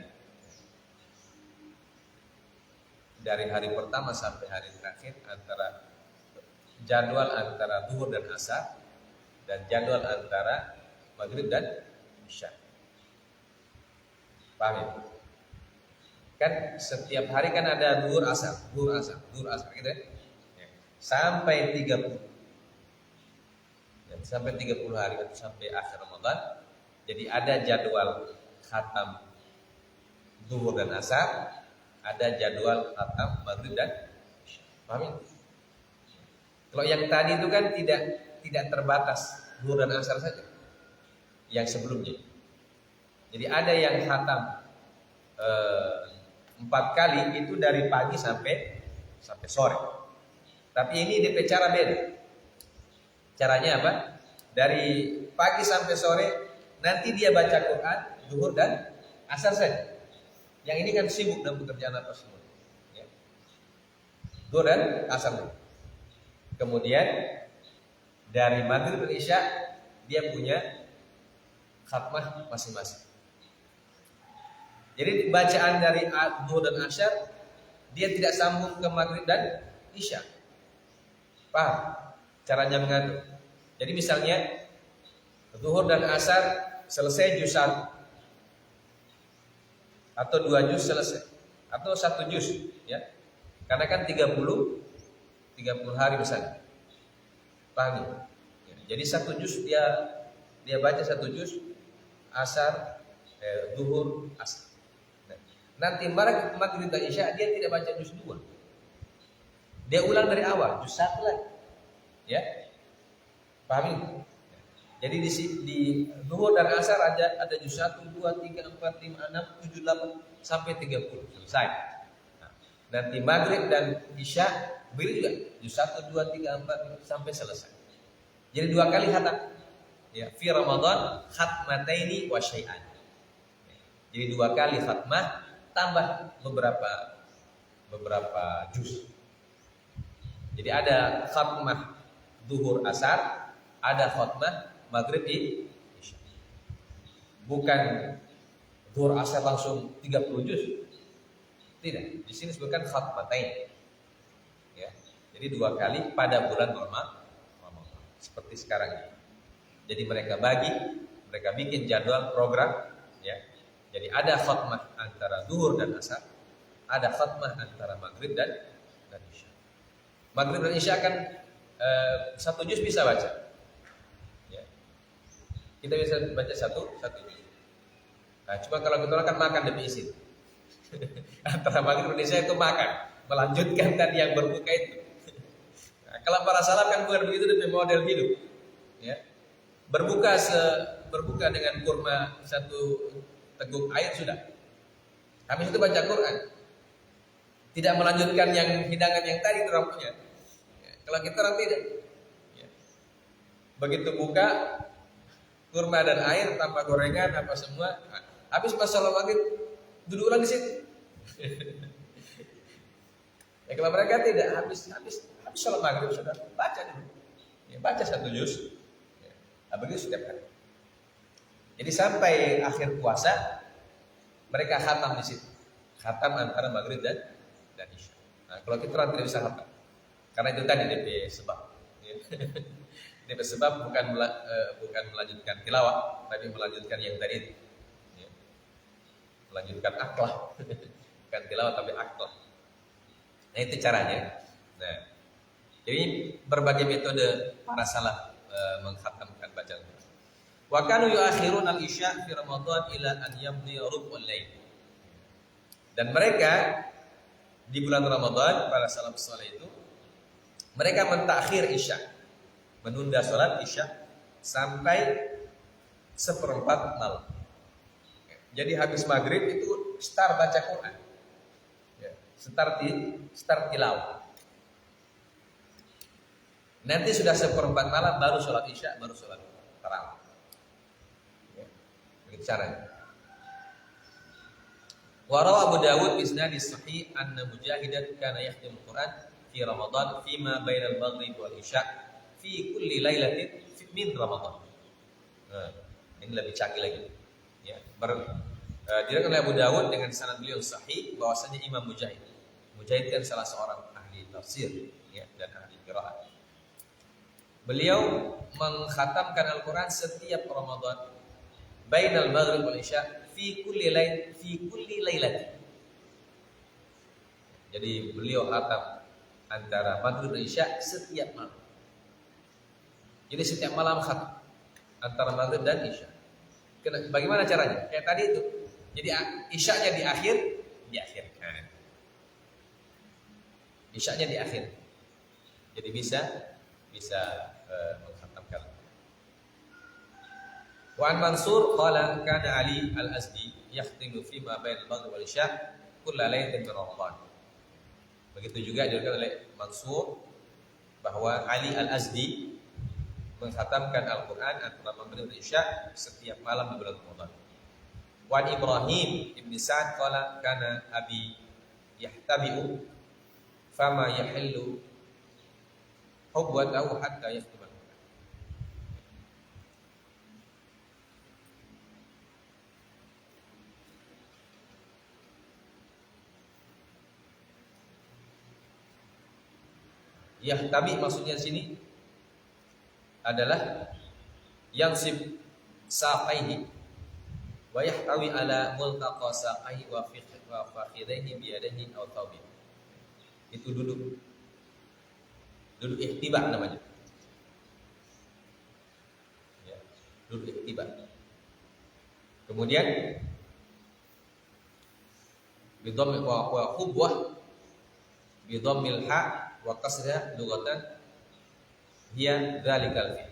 dari hari pertama sampai hari terakhir, antara jadwal antara zuhur dan asar dan jadwal antara maghrib dan isya. Paham ya? Kan setiap hari kan ada zuhur asar gitu ya. Sampai 30. Dan sampai 30 hari atau sampai akhir Ramadan. Jadi ada jadwal khatam zuhur dan asar, ada jadwal khatam maghrib dan isya. Paham ya? Kalau yang tadi itu kan tidak terbatas zuhur dan asar saja. Yang sebelumnya. Jadi ada yang khatam 4 kali itu dari pagi sampai sore. Tapi ini DP cara beda. Caranya apa? Dari pagi sampai sore nanti dia baca Quran zuhur dan asar saja. Yang ini kan sibuk dalam pekerjaan apa semua, ya. Zuhur dan asar. Kemudian dari maghrib dan isya dia punya khatmah masing-masing. Jadi bacaan dari zuhur dan asar dia tidak sambung ke maghrib dan isya. Paham? Caranya mengatur. Jadi misalnya Zuhur dan asar selesai juz 1 atau 2 juz selesai atau 1 juz ya. Karena kan 30 hari misalnya. Paham ya? Jadi 1 juz dia baca 1 juz asar, zuhur, asar. Nanti maghrib dan isya dia tidak baca juz 2. Dia ulang dari awal, juz 1 lagi. Ya. Paham ini? Jadi di zuhur dan asar ada juz 1, 2, 3, 4, 5, 6, 7, 8 sampai 30 selesai. Nah, nanti maghrib dan isya begitu juga juz 1, 2, 3, 4 sampai selesai. Jadi 2 kali khatam. Ya, fi Ramadan khatmataini wa syai'an. Jadi 2 kali khatmah tambah beberapa juz. Jadi ada khatmah zuhur asar, ada khatmah maghrib isya. Bukan zuhur asar langsung 30 juz. Tidak, di sini disebutkan khatmatain. Ya. Jadi 2 kali pada bulan Ramadan. Seperti sekarang ini. Jadi mereka bikin jadwal program ya. Jadi ada khatmah antara zuhur dan asar, ada khatmah antara maghrib dan isya. Maghrib dan isya kan 1 juz bisa baca. Ya. Kita bisa baca satu juz. Nah, cuma kalau kita kan makan demi izin. Antara maghrib dan isya itu makan, melanjutkan tadi yang berbuka itu. Nah, kalau para salaf kan bukan begitu demi model hidup. Ya. Berbuka dengan kurma 1 teguk air sudah. Habis itu baca Quran. Tidak melanjutkan yang hidangan yang tadi itu rampunya. Ya, kalau kita orang tidak. Ya. Begitu buka kurma dan air tanpa gorengan apa semua. Nah, habis masalah maghrib duduk ulang di situ. Ya, kalau mereka tidak habis salat maghrib sudah baca dulu. Ya, baca 1 juz. Ya, begitu setiap hari. Jadi sampai akhir puasa mereka khatam di situ. Khatam antara maghrib dan isya. Nah, kalau kita tidak bisa khatam. Karena itu tadi DP sebab. Ya. DP sebab bukan melanjutkan tilawah, tapi melanjutkan yang tadi itu. Ya. Melanjutkan aklah. Bukan tilawah tapi aklah. Nah, itu caranya. Nah, jadi berbagai metode para salaf mengkhatamkan bacaan Quran. Wa kanu yuakhirun al-isya fi Ramadan ila an yamdi rub'ul lail. Dan mereka di bulan Ramadan para salaf saleh itu mereka mentakhir isya, menunda salat isya sampai 1/4 malam. Jadi habis maghrib itu start baca Quran. Ya, start tilawah. Nanti sudah 1/4 malam baru salat isya, baru salat tarawih. Begitu caranya. Wa rawa Abu Dawud bi isnadis sahih anna Mujahidan kana yakhtimul Quran fi Ramadan fima bainal maghrib wal isya fi kulli lailatin min Ramadan. Nah, ini lebih canggih lagi. Ya, diriwayatkan oleh Abu Dawud dengan sanad beliau sahih bahwasanya Imam Mujahid kan salah seorang ahli tafsir ya, dan ahli qiraat. Beliau mengkhatamkan Al-Quran setiap Ramadan bainal maghrib wal isya fi kulli lailatin. Jadi beliau khatam antara maghrib dan isya setiap malam. Jadi setiap malam khatam antara maghrib dan isya. Bagaimana caranya? Kayak tadi itu. Jadi isyanya diakhirkan. Isyanya di akhir. Jadi bisa mengkhatamkan. Wa an Mansur qala kana Ali Al-Azdi yakhtimu fi ma bain al-maghrib wal isya kull lailatin min Ramadan. Begitu juga diriwayatkan oleh Mansur bahwa Ali Al-Azdi mengkhatamkan Al-Qur'an antara maghrib dan isya setiap malam di bulan Ramadan. Wa Ibrahim ibn Sa'ad qala kana abi yahtabi'u fama yahillu hubwatahu hatta yakhtima. Yahtabi maksudnya di sini adalah yansib saqaihi wa yahtawi ala multaqa saqaihi wa fakhidaihi bi yadihi aw thawbihi. Itu duduk ihtiba namanya. Ya, duduk ihtiba. Kemudian bidhamm wa khubwah bidhammil ha wa kasrha lughatan hiya dzalikal fi'l.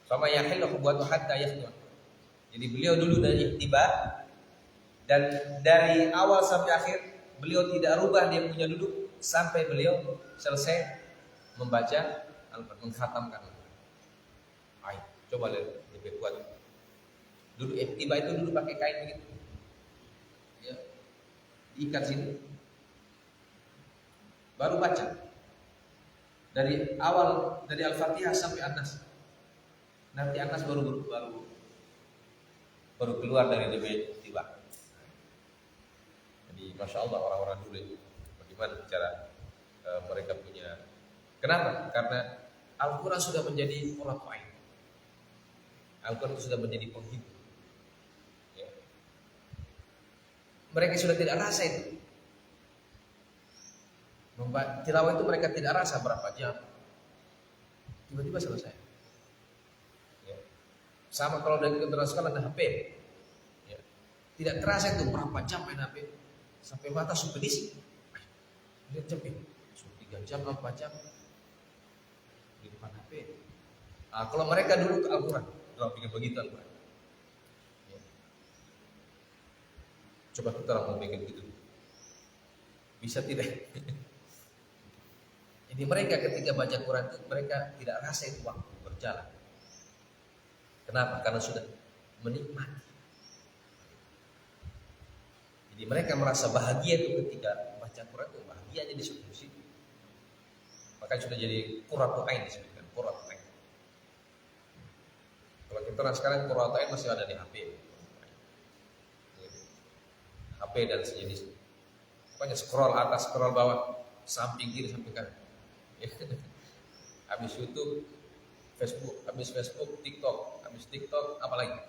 Fama yahillu khubwatu hatta yakhdu. Jadi beliau dulu dari ihtiba, dan dari awal sampai akhir beliau tidak rubah dia punya duduk sampai beliau selesai membaca Al-Qur'an, mengkhatamkan. Ayo, coba lihat lebih kuat. Duduk ihtiba itu dulu pakai kain begitu. Ya. Diikat sini. Baru baca. Dari awal, dari Al-Fatihah sampai An-Nas. Nanti An-Nas baru keluar dari debit tiba. Jadi masya Allah orang-orang dulu itu bagaimana cara mereka punya. Kenapa? Karena Al-Quran sudah menjadi qurratu ain. Al-Quran sudah menjadi penghibur. Ya. Mereka sudah tidak rasa itu. Tilawah itu mereka tidak rasa berapa jam. Tiba-tiba selesai. Sama kalau dari keterangan sekarang ada HP, ya. Tidak terasa itu berapa jam main HP, sampai mata sudah pedis. Lihat jam ini, sudah 3 jam, 4 jam di depan HP. Nah, kalau mereka dulu ke Al-Quran, kalau pikir begitu Al-Quran, ya. Coba kita orang mau bikin gitu, bisa tidak? Jadi mereka ketika baca Quran itu mereka tidak rasa itu waktu berjalan. Kenapa? Karena sudah menikmati. Jadi mereka merasa bahagia itu ketika baca Quran itu bahagianya di situ. Maka sudah jadi qurratu ain disebutkan, qurratu ain. Kalau kita sekarang qurratu ain masih ada di HP. HP dan sejenis. Pokoknya scroll atas, scroll bawah, samping kiri, samping kanan. Habis YouTube, Facebook, habis Facebook, TikTok, habis TikTok, apalagi?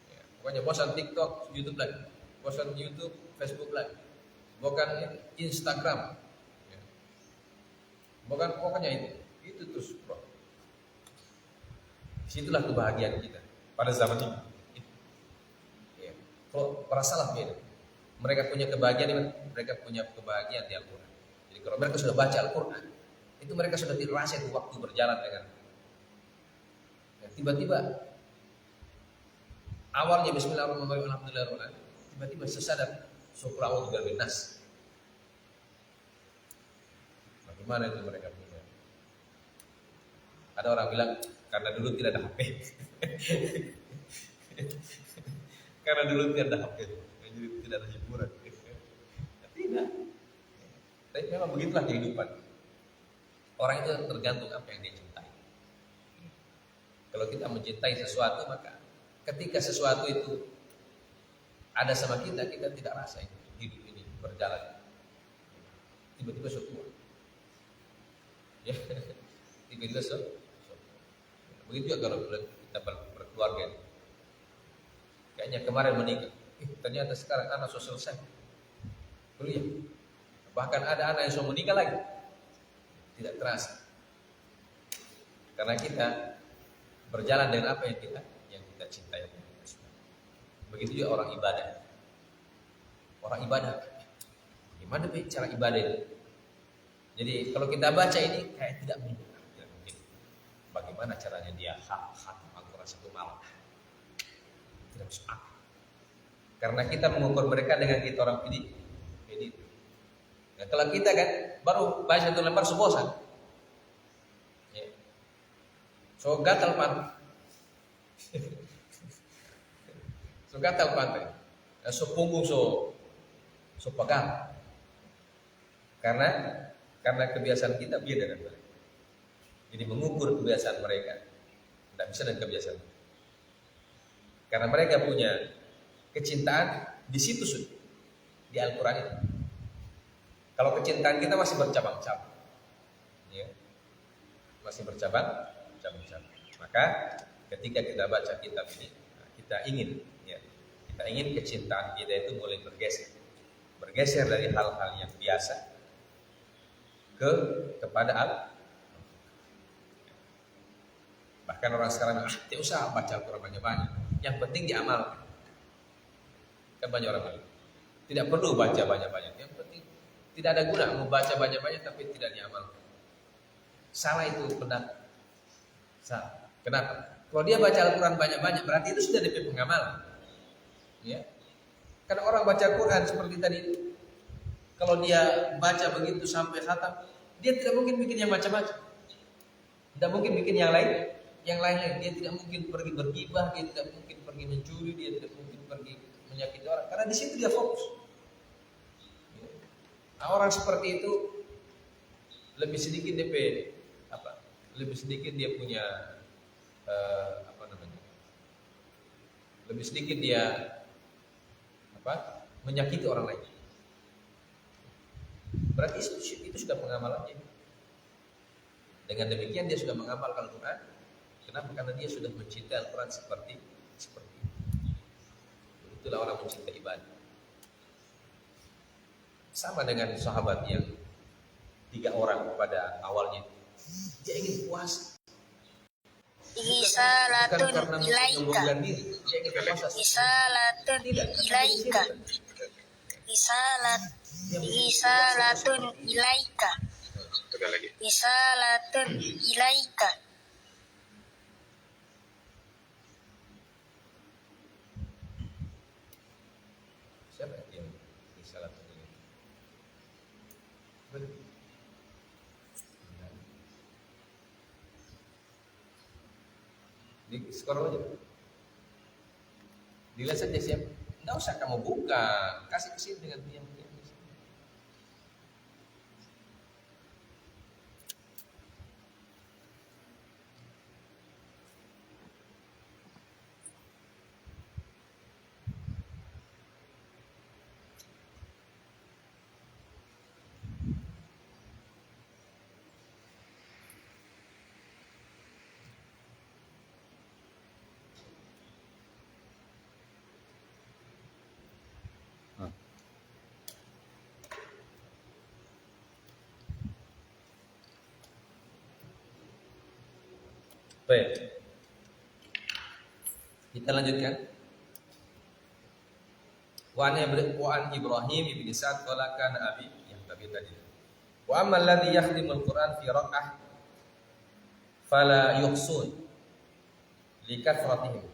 Ya, pokoknya bosan TikTok, YouTube lagi, bosan YouTube, Facebook lagi, bukan Instagram, ya. Pokoknya itu terus, bro. Disitulah kebahagiaan kita pada zaman ini. Ya. Kalau para salaf beda, mereka punya kebahagiaan, mereka punya kebahagiaan di Al-Quran. Jadi kalau mereka sudah baca Al-Quran, itu mereka sudah tidak rasa itu waktu berjalan dengan. Tiba-tiba awalnya bismillahirrahmanirrahim alhamdulillahirrahmanirrahim, tiba-tiba sesadar syukur a'udzu birabbin nas. Bagaimana itu mereka punya? Ada orang bilang karena dulu tidak ada HP. Karena dulu tidak ada HP, jadi tidak ada hiburan. Tidak. Tapi memang begitulah kehidupan. Orang itu tergantung apa yang dia cintai. Kalau kita mencintai sesuatu, maka ketika sesuatu itu ada sama kita, kita tidak rasa hidup ini berjalan. Tiba-tiba syukur. Ya, tiba-tiba syukur. Begitu juga kalau kita berkeluarga. Kayaknya kemarin menikah, ternyata sekarang anak sudah selesai kuliah. Bahkan ada anak yang sudah menikah lagi. Tidak terasa. Karena kita berjalan dengan apa yang kita cintai. Begitu juga orang ibadah. Orang ibadah, gimana cara ibadah itu? Jadi kalau kita baca ini kayak tidak mungkin. Bagaimana caranya dia khatam Al-Quran 1 malam? Tidak masuk akal. Karena kita mengukur mereka dengan kita orang ini. Nah, kalau kita kan baru baca 1 lembar bosan. Ya. So gatal pantai. So gatal pantai. So punggung so pegang. Karena kebiasaan kita beda dengan mereka. Jadi mengukur kebiasaan mereka tidak bisa dengan kebiasaan. Karena mereka punya kecintaan di situ sudah di Al-Quran itu. Kalau kecintaan kita masih bercabang-cabang, ya, masih bercabang-cabang. Maka ketika kita baca kitab ini, kita ingin, ya, kita ingin kecintaan kita itu mulai bergeser dari hal-hal yang biasa kepada Allah. Bahkan orang sekarang tidak usah baca Al-Quran banyak-banyak, yang penting diamalkan. Kan banyak orang bilang tidak perlu baca banyak-banyak, yang penting tidak ada guna membaca banyak-banyak tapi tidak diamalkan. Salah itu pendapat. Salah. Kenapa? Kalau dia baca Al-Quran banyak-banyak berarti itu sudah DP pengamal. Ya. Karena orang baca Al-Quran seperti tadi, kalau dia baca begitu sampai khatam, dia tidak mungkin bikin yang macam-macam. Tidak mungkin bikin yang lain. Dia tidak mungkin pergi bergibah, dia tidak mungkin pergi mencuri, dia tidak mungkin pergi menyakiti orang. Karena di situ dia fokus. Nah, orang seperti itu lebih sedikit DP lebih sedikit dia punya lebih sedikit dia menyakiti orang lain. Berarti itu sudah pengamalannya. Dengan demikian dia sudah mengamalkan Al-Quran. Kenapa? Karena dia sudah mencintai Al-Quran seperti itu. Itulah orang mencintai ibadah. Sama dengan sahabat yang 3 orang pada awalnya, dia ingin puasa. Risalatun ilaika. Risalatun ilaika. Risalatun ilaika. Risalatun ilaika. Siapa yang risalatun ilaika? Di skor aja. Dilihat saja siapa. Tidak usah kamu buka, kasih ke sini dengan diam-diam. Baik. Kita lanjutkan. Wa an Ibrahim ibn Sa'd qala kana abi, yang tadi. Wa amma alladhi yakhdimu al-Qur'an fi rak'ah fala yuhsun li kathratihim.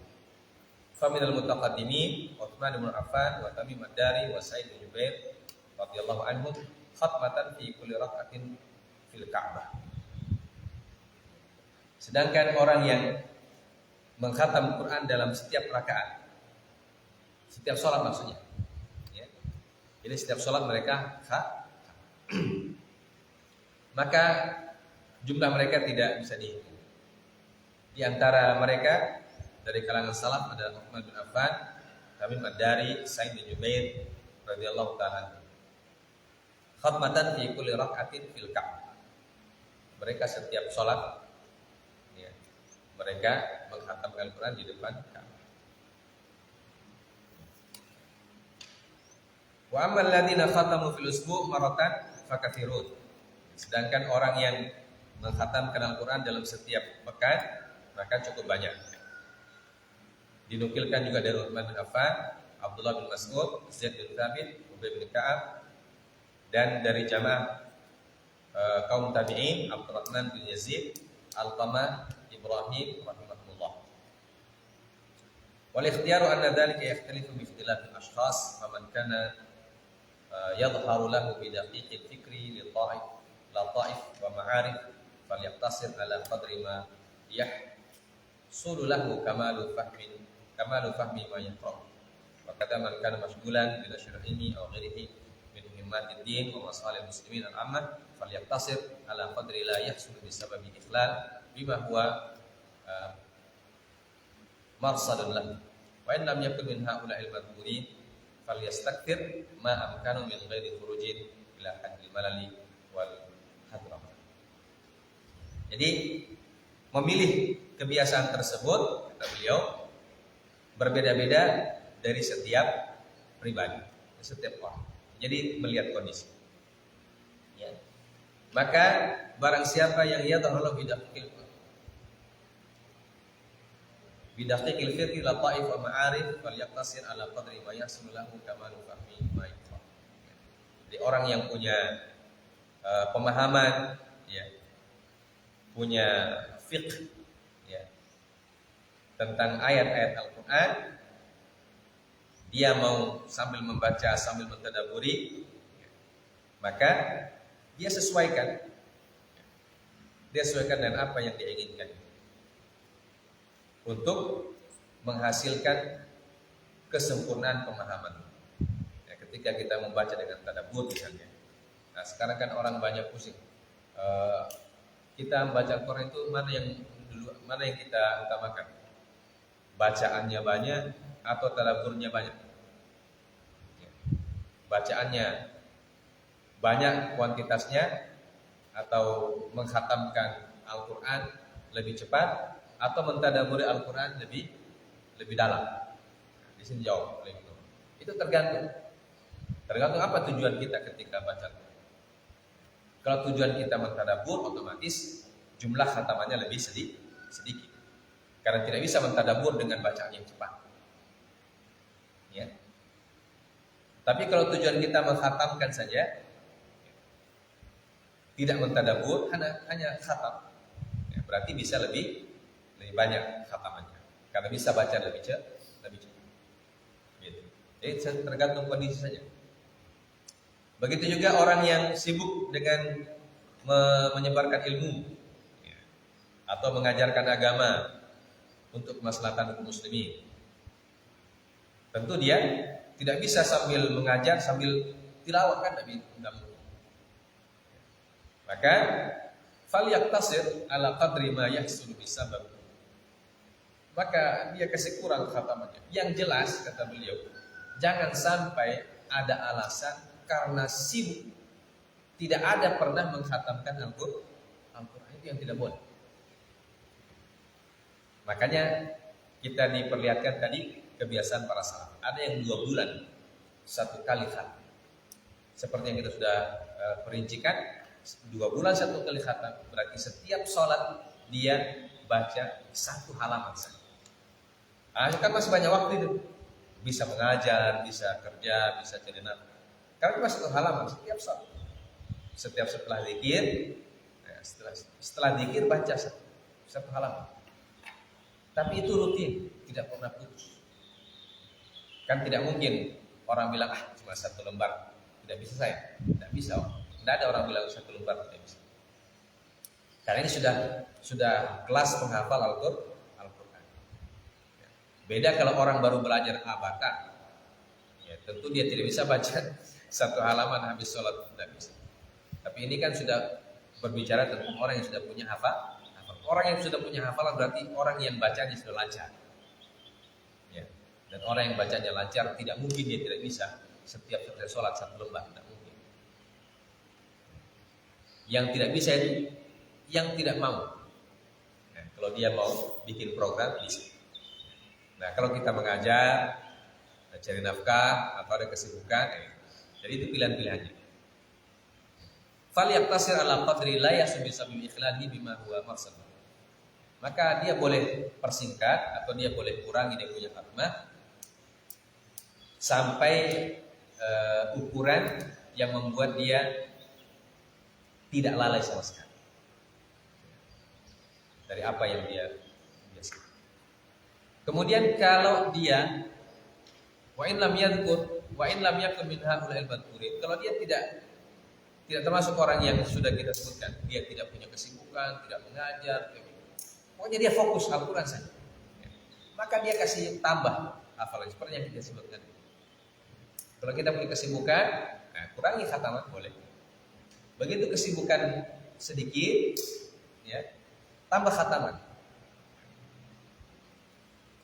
Fa min al-mutaqaddimin Utsman bin Affan wa Tamim ad-Dari wa Sa'id bin Jubair radhiyallahu anhum khatmatan fi kulli rak'atin fil Ka'bah. Sedangkan orang yang mengkhatam Quran dalam setiap rakaat, setiap sholat maksudnya, ya. Jadi setiap sholat mereka maka jumlah mereka tidak bisa dihitung. Di antara mereka dari kalangan salaf adalah Utsman bin Affan, Tamim ad-Dari, Sa'id bin Jubair radhiyallahu ta'ala. Khatmatan fi kulli rak'atin fil Ka'bah. Mereka setiap sholat, mereka mengkhatamkan Al-Quran di depan Ka'bah. Wa ammal ladzina khatamu fil usbu' maratan fakathirun. Sedangkan orang yang mengkhatamkan Al-Quran dalam setiap pekan maka cukup banyak. Dinukilkan juga dari Utsman bin Affan, Abdullah bin Mas'ud, Zaid bin Thabit, Ubay bin Ka'ab, dan dari jamaah kaum tabi'in Abdurrahman bin Yazid, Alqamah, Ibrahim rahimahullah. Wal ikhtiyaru anna dhalika yakhtalifu bi ikhtilafil ashkhas, faman kana yadhharu lahu bi daqiqil fikri li lataif wa ma'arif falyaqtasir ala qadri ma yahsulu lahu kamalu fahmi ma yaqra. Wa kadza man kana mashghulan bi nashr ilmi aw ghairihi min muhimmatid din wa masalihil muslimin al-ammah falyaqtasir ala qadri la yahsulu bi sababi ikhlal bima huwa marsadun lahu. Wa in lam yakun min haula'il madhkurin falyastakthir ma amkanu min ghairi khurujin ila haddil malali wal hadrah. Jadi memilih kebiasaan tersebut kata beliau, berbeda-beda dari setiap pribadi, setiap orang. Jadi melihat kondisi. Ya. Maka barang siapa yang yadhharu bidaqiqil firqi la ta'if wa ma'arif fal yaqtasir ala qadri ma yahsul lahu kamalu fahmi ma yaqra. Jadi orang yang punya pemahaman, ya, punya fiqh, ya, tentang ayat-ayat Al-Quran, dia mau sambil membaca, sambil mentadaburi, maka dia sesuaikan dengan apa yang dia inginkan untuk menghasilkan kesempurnaan pemahaman. Ya, ketika kita membaca dengan tadabbur misalnya. Nah, sekarang kan orang banyak pusing. Kita membaca Al-Quran itu mana yang kita utamakan? Bacaannya banyak atau tadabburnya banyak? Ya. Bacaannya banyak kuantitasnya atau menghatamkan Al-Quran lebih cepat atau mentadaburi Al-Quran lebih dalam? Di sini jawab oleh itu. Itu tergantung apa tujuan kita ketika baca Al-Quran. Kalau tujuan kita mentadabur, otomatis jumlah khatamannya lebih sedikit. Karena tidak bisa mentadabur dengan bacaan yang cepat. Ya. Tapi kalau tujuan kita menghatamkan saja, tidak mentadabur, hanya khatam, ya, berarti bisa lebih banyak khatamannya. Karena bisa baca lebih cepat. Gitu. Jadi tergantung kondisi saja. Begitu juga orang yang sibuk dengan menyebarkan ilmu, ya, atau mengajarkan agama untuk kemaslahatan kaum muslimin. Tentu dia tidak bisa sambil mengajar sambil tilawah, kan tidak mungkin. Maka falyaqtasir ala qadri ma yahsulu bisabab. Maka dia kasih kurang khatamannya. Yang jelas kata beliau, jangan sampai ada alasan karena sibuk tidak ada pernah menghatamkan Al-Quran, itu yang tidak boleh. Makanya kita diperlihatkan tadi kebiasaan para salaf. Ada yang 2 bulan 1 kali khatam. Seperti yang kita sudah perincikan, 2 bulan 1 kali khatam berarti setiap sholat dia baca 1 halaman saja. Kan masih banyak waktu itu, bisa mengajar, bisa kerja, bisa cari nafkah. Karena cuma 1 halaman setiap sholat. Setiap setelah zikir, ya, setelah zikir baca 1 halaman. Tapi itu rutin, tidak pernah putus. Kan tidak mungkin orang bilang cuma 1 lembar, tidak bisa saya, tidak bisa. Tidak ada orang bilang 1 lembar tidak bisa. Karena ini sudah kelas penghafal Al-Quran. Beda kalau orang baru belajar abata, ya tentu dia tidak bisa baca 1 halaman habis sholat, tidak bisa. Tapi ini kan sudah berbicara tentang orang yang sudah punya hafal. Orang yang sudah punya hafalan berarti orang yang bacanya sudah lancar. Ya. Dan orang yang bacanya lancar tidak mungkin dia tidak bisa setiap selesai sholat 1 lembar, tidak mungkin. Yang tidak bisa itu yang tidak mau. Nah, kalau dia mau bikin program bisa. Nah, kalau kita mengajar, cari nafkah atau ada kesibukan, jadi itu pilihan-pilihannya. Falyaqtasir ala qadri la yasbi sabil ikhlali bima huwa maqsad. Maka dia boleh persingkat atau dia boleh kurangi dia punya kalimat sampai ukuran yang membuat dia tidak lalai sama sekali dari apa yang dia biasa. Kemudian kalau dia wa in lam yadhkur wa in lam yakun min haula'il madhkurin, kalau dia tidak termasuk orang yang sudah kita sebutkan, dia tidak punya kesibukan, tidak mengajar, pokoknya dia fokus Al-Quran saja, maka dia kasih tambah hafalan seperti yang kita sebutkan. Kalau kita punya kesibukan, kurangi khataman boleh. Begitu kesibukan sedikit, ya, tambah khataman.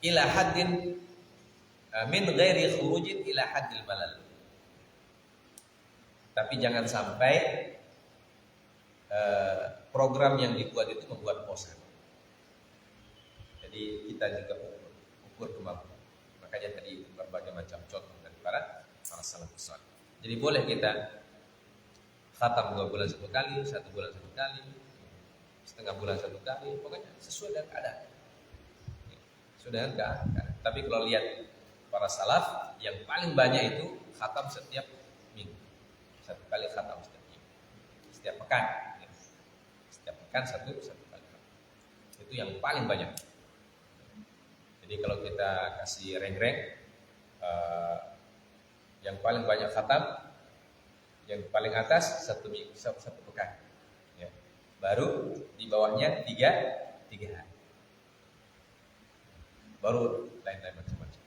Ila haddin min ghairi khurujin ila haddil balal. Tapi jangan sampai program yang dibuat itu membuat bosan. Jadi Jadi kita juga ukur kemampuan. Makanya tadi berbagai macam contoh dari para salafus saleh. Jadi boleh kita khatam 2 bulan 1 kali, 1 bulan 1 kali, setengah bulan 1 kali, pokoknya sesuai dengan keadaan. Sesuai dengan keadaan. Tapi kalau lihat para salaf, yang paling banyak itu khatam setiap minggu. 1 kali khatam setiap minggu. Setiap pekan. Setiap pekan satu kali. Itu yang paling banyak. Jadi kalau kita kasih rank-rank, yang paling banyak khatam, yang paling atas 1 minggu, 1 pekan. Ya. Baru di bawahnya 3 hari. Baru lain-lain macam-macam.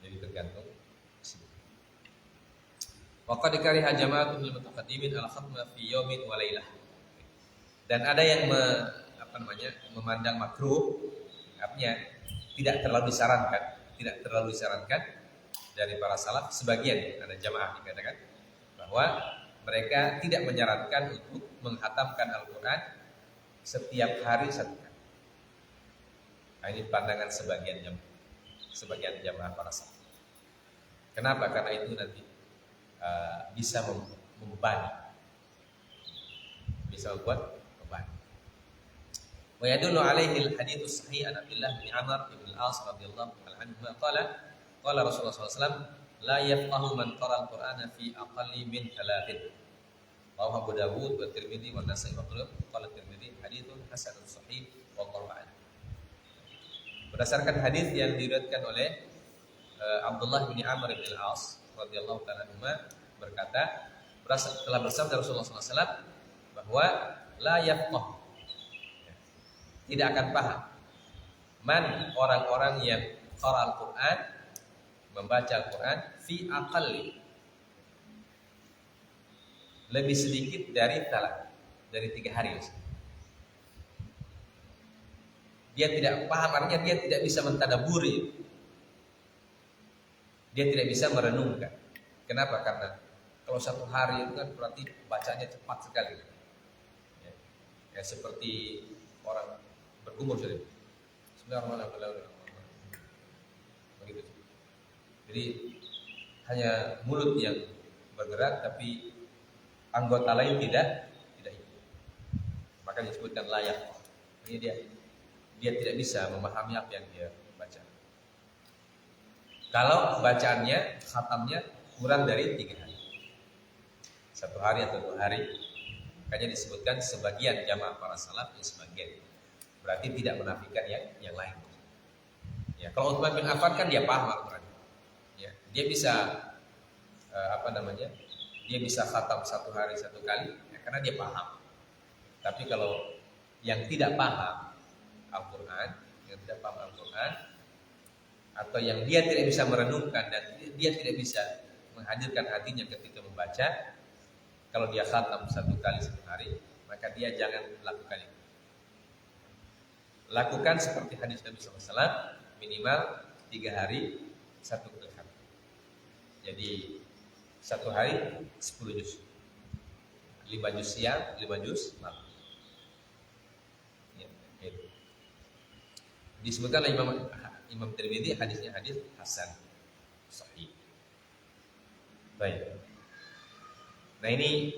Jadi tergantung. Waqad kariha jama'atun lil mutaqaddimin al khatma fi yaumin wa lailah. Dan ada yang memandang makruh, artinya tidak terlalu disarankan dari para salaf. Sebagian ada jamaah dikatakan bahwa mereka tidak menyarankan untuk menghatamkan Al-Quran setiap hari 1 kali. Nah, ini pandangan sebagian jamaah para salaf. Kenapa? Karena itu nanti bisa membebani, bisa membuat beban. Wa yadullu alaihi al-hadits sahih an Abdullah bin Amr bin al-As radhiyallahu anhu qala Rasulullah SAW la yafqahu man qara al-Qur'ana fi aqalli min 3. Rawahu Abu Dawud wa Tirmidzi wa Nasa'i wa qala Tirmidzi haditsun hasanun sahih wallahu a'lam. Berdasarkan hadis yang diriwayatkan oleh Abdullah bin Amr bin al-As radhiyallahu ta'ala anhu berkata, telah bersabda Rasulullah SAW bahwa la yafqah, tidak akan paham, man, orang-orang yang qara al-Quran, membaca Al-Quran, fi aqalli, lebih sedikit dari 3 hari. Dia tidak paham, artinya dia tidak bisa mentadaburi, dia tidak bisa merenungkan. Kenapa? Karena kalau 1 hari itu kan berarti bacanya cepat sekali. Ya, seperti orang berkumur saja. Bismillahirrahmanirrahim. Begitu. Jadi hanya mulut yang bergerak, tapi anggota lain tidak ikut. Maka disebutkan layak. Ini dia tidak bisa memahami apa yang dia baca. Kalau bacaannya, khatamnya kurang dari 3 hari, 1 hari atau 2 hari, makanya disebutkan sebagian jamaah para salaf, sebagian, berarti tidak menafikan yang lain. Ya, kalau Utsman bin Affan kan dia paham Al-Quran, ya, dia bisa dia bisa khatam 1 hari 1 kali, ya, karena dia paham. Tapi kalau yang tidak paham Al-Quran, atau yang dia tidak bisa merenungkan dan dia tidak bisa menghadirkan hatinya ketika membaca, kalau dia khatam 1 kali 1 hari, maka dia jangan lakukan itu. Lakukan seperti hadis Nabi SAW, minimal 3 hari 1 kali khatam. Jadi 1 hari 10 juz, 5 juz siang, 5 juz malam. Ya, itu. Disebutkan oleh Imam Tirmidzi, hadisnya hadis hasan sahih. Baik. Nah, ini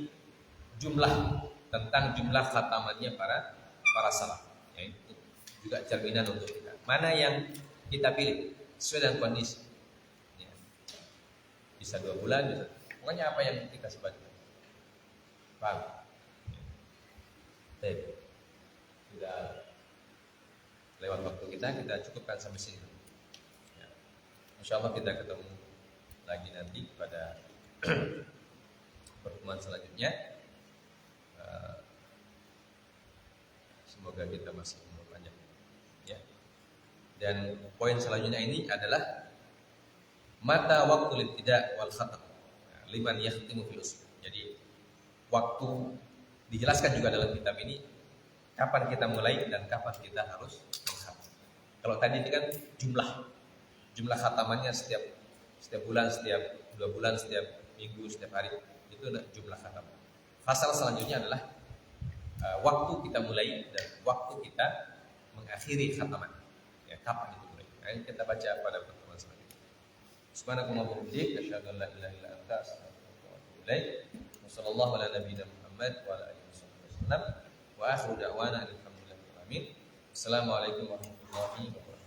tentang jumlah khatamannya para salaf. Ya, itu juga cerminan untuk kita. Mana yang kita pilih sesuai dengan kondisi. Ya. Bisa 2 bulan, bisa. Pokoknya apa yang kita sebutkan. Paham? Baik. Sudah lewat waktu kita cukupkan sampai sini. Ya. Insyaallah kita ketemu lagi nanti pada pertemuan selanjutnya. Semoga kita masih umur panjang. Ya. Dan poin selanjutnya ini adalah mata waktu ibtida wal khatam. Liman yakhtimu fil usul. Jadi waktu dijelaskan juga dalam kitab ini, kapan kita mulai dan kapan kita harus mengkhatam. Kalau tadi itu kan jumlah khatamannya setiap bulan, setiap 2 bulan, setiap minggu, setiap hari, itu jumlah khatam. Fasal selanjutnya adalah waktu kita mulai dan waktu kita mengakhiri khataman. Ya, kapan itu mulai? Nah, ini kita baca pada pertemuan selanjutnya. Subhanakallahumma wa bihamdika asyhadu an la ilaha illa anta astaghfiruka wa atubu ilaik. Wassallallahu ala nabiyyina Muhammad wa ala alihi wasallam. Wa akhiru da'wana alhamdulillahi rabbil alamin. Assalamualaikum warahmatullahi wabarakatuh.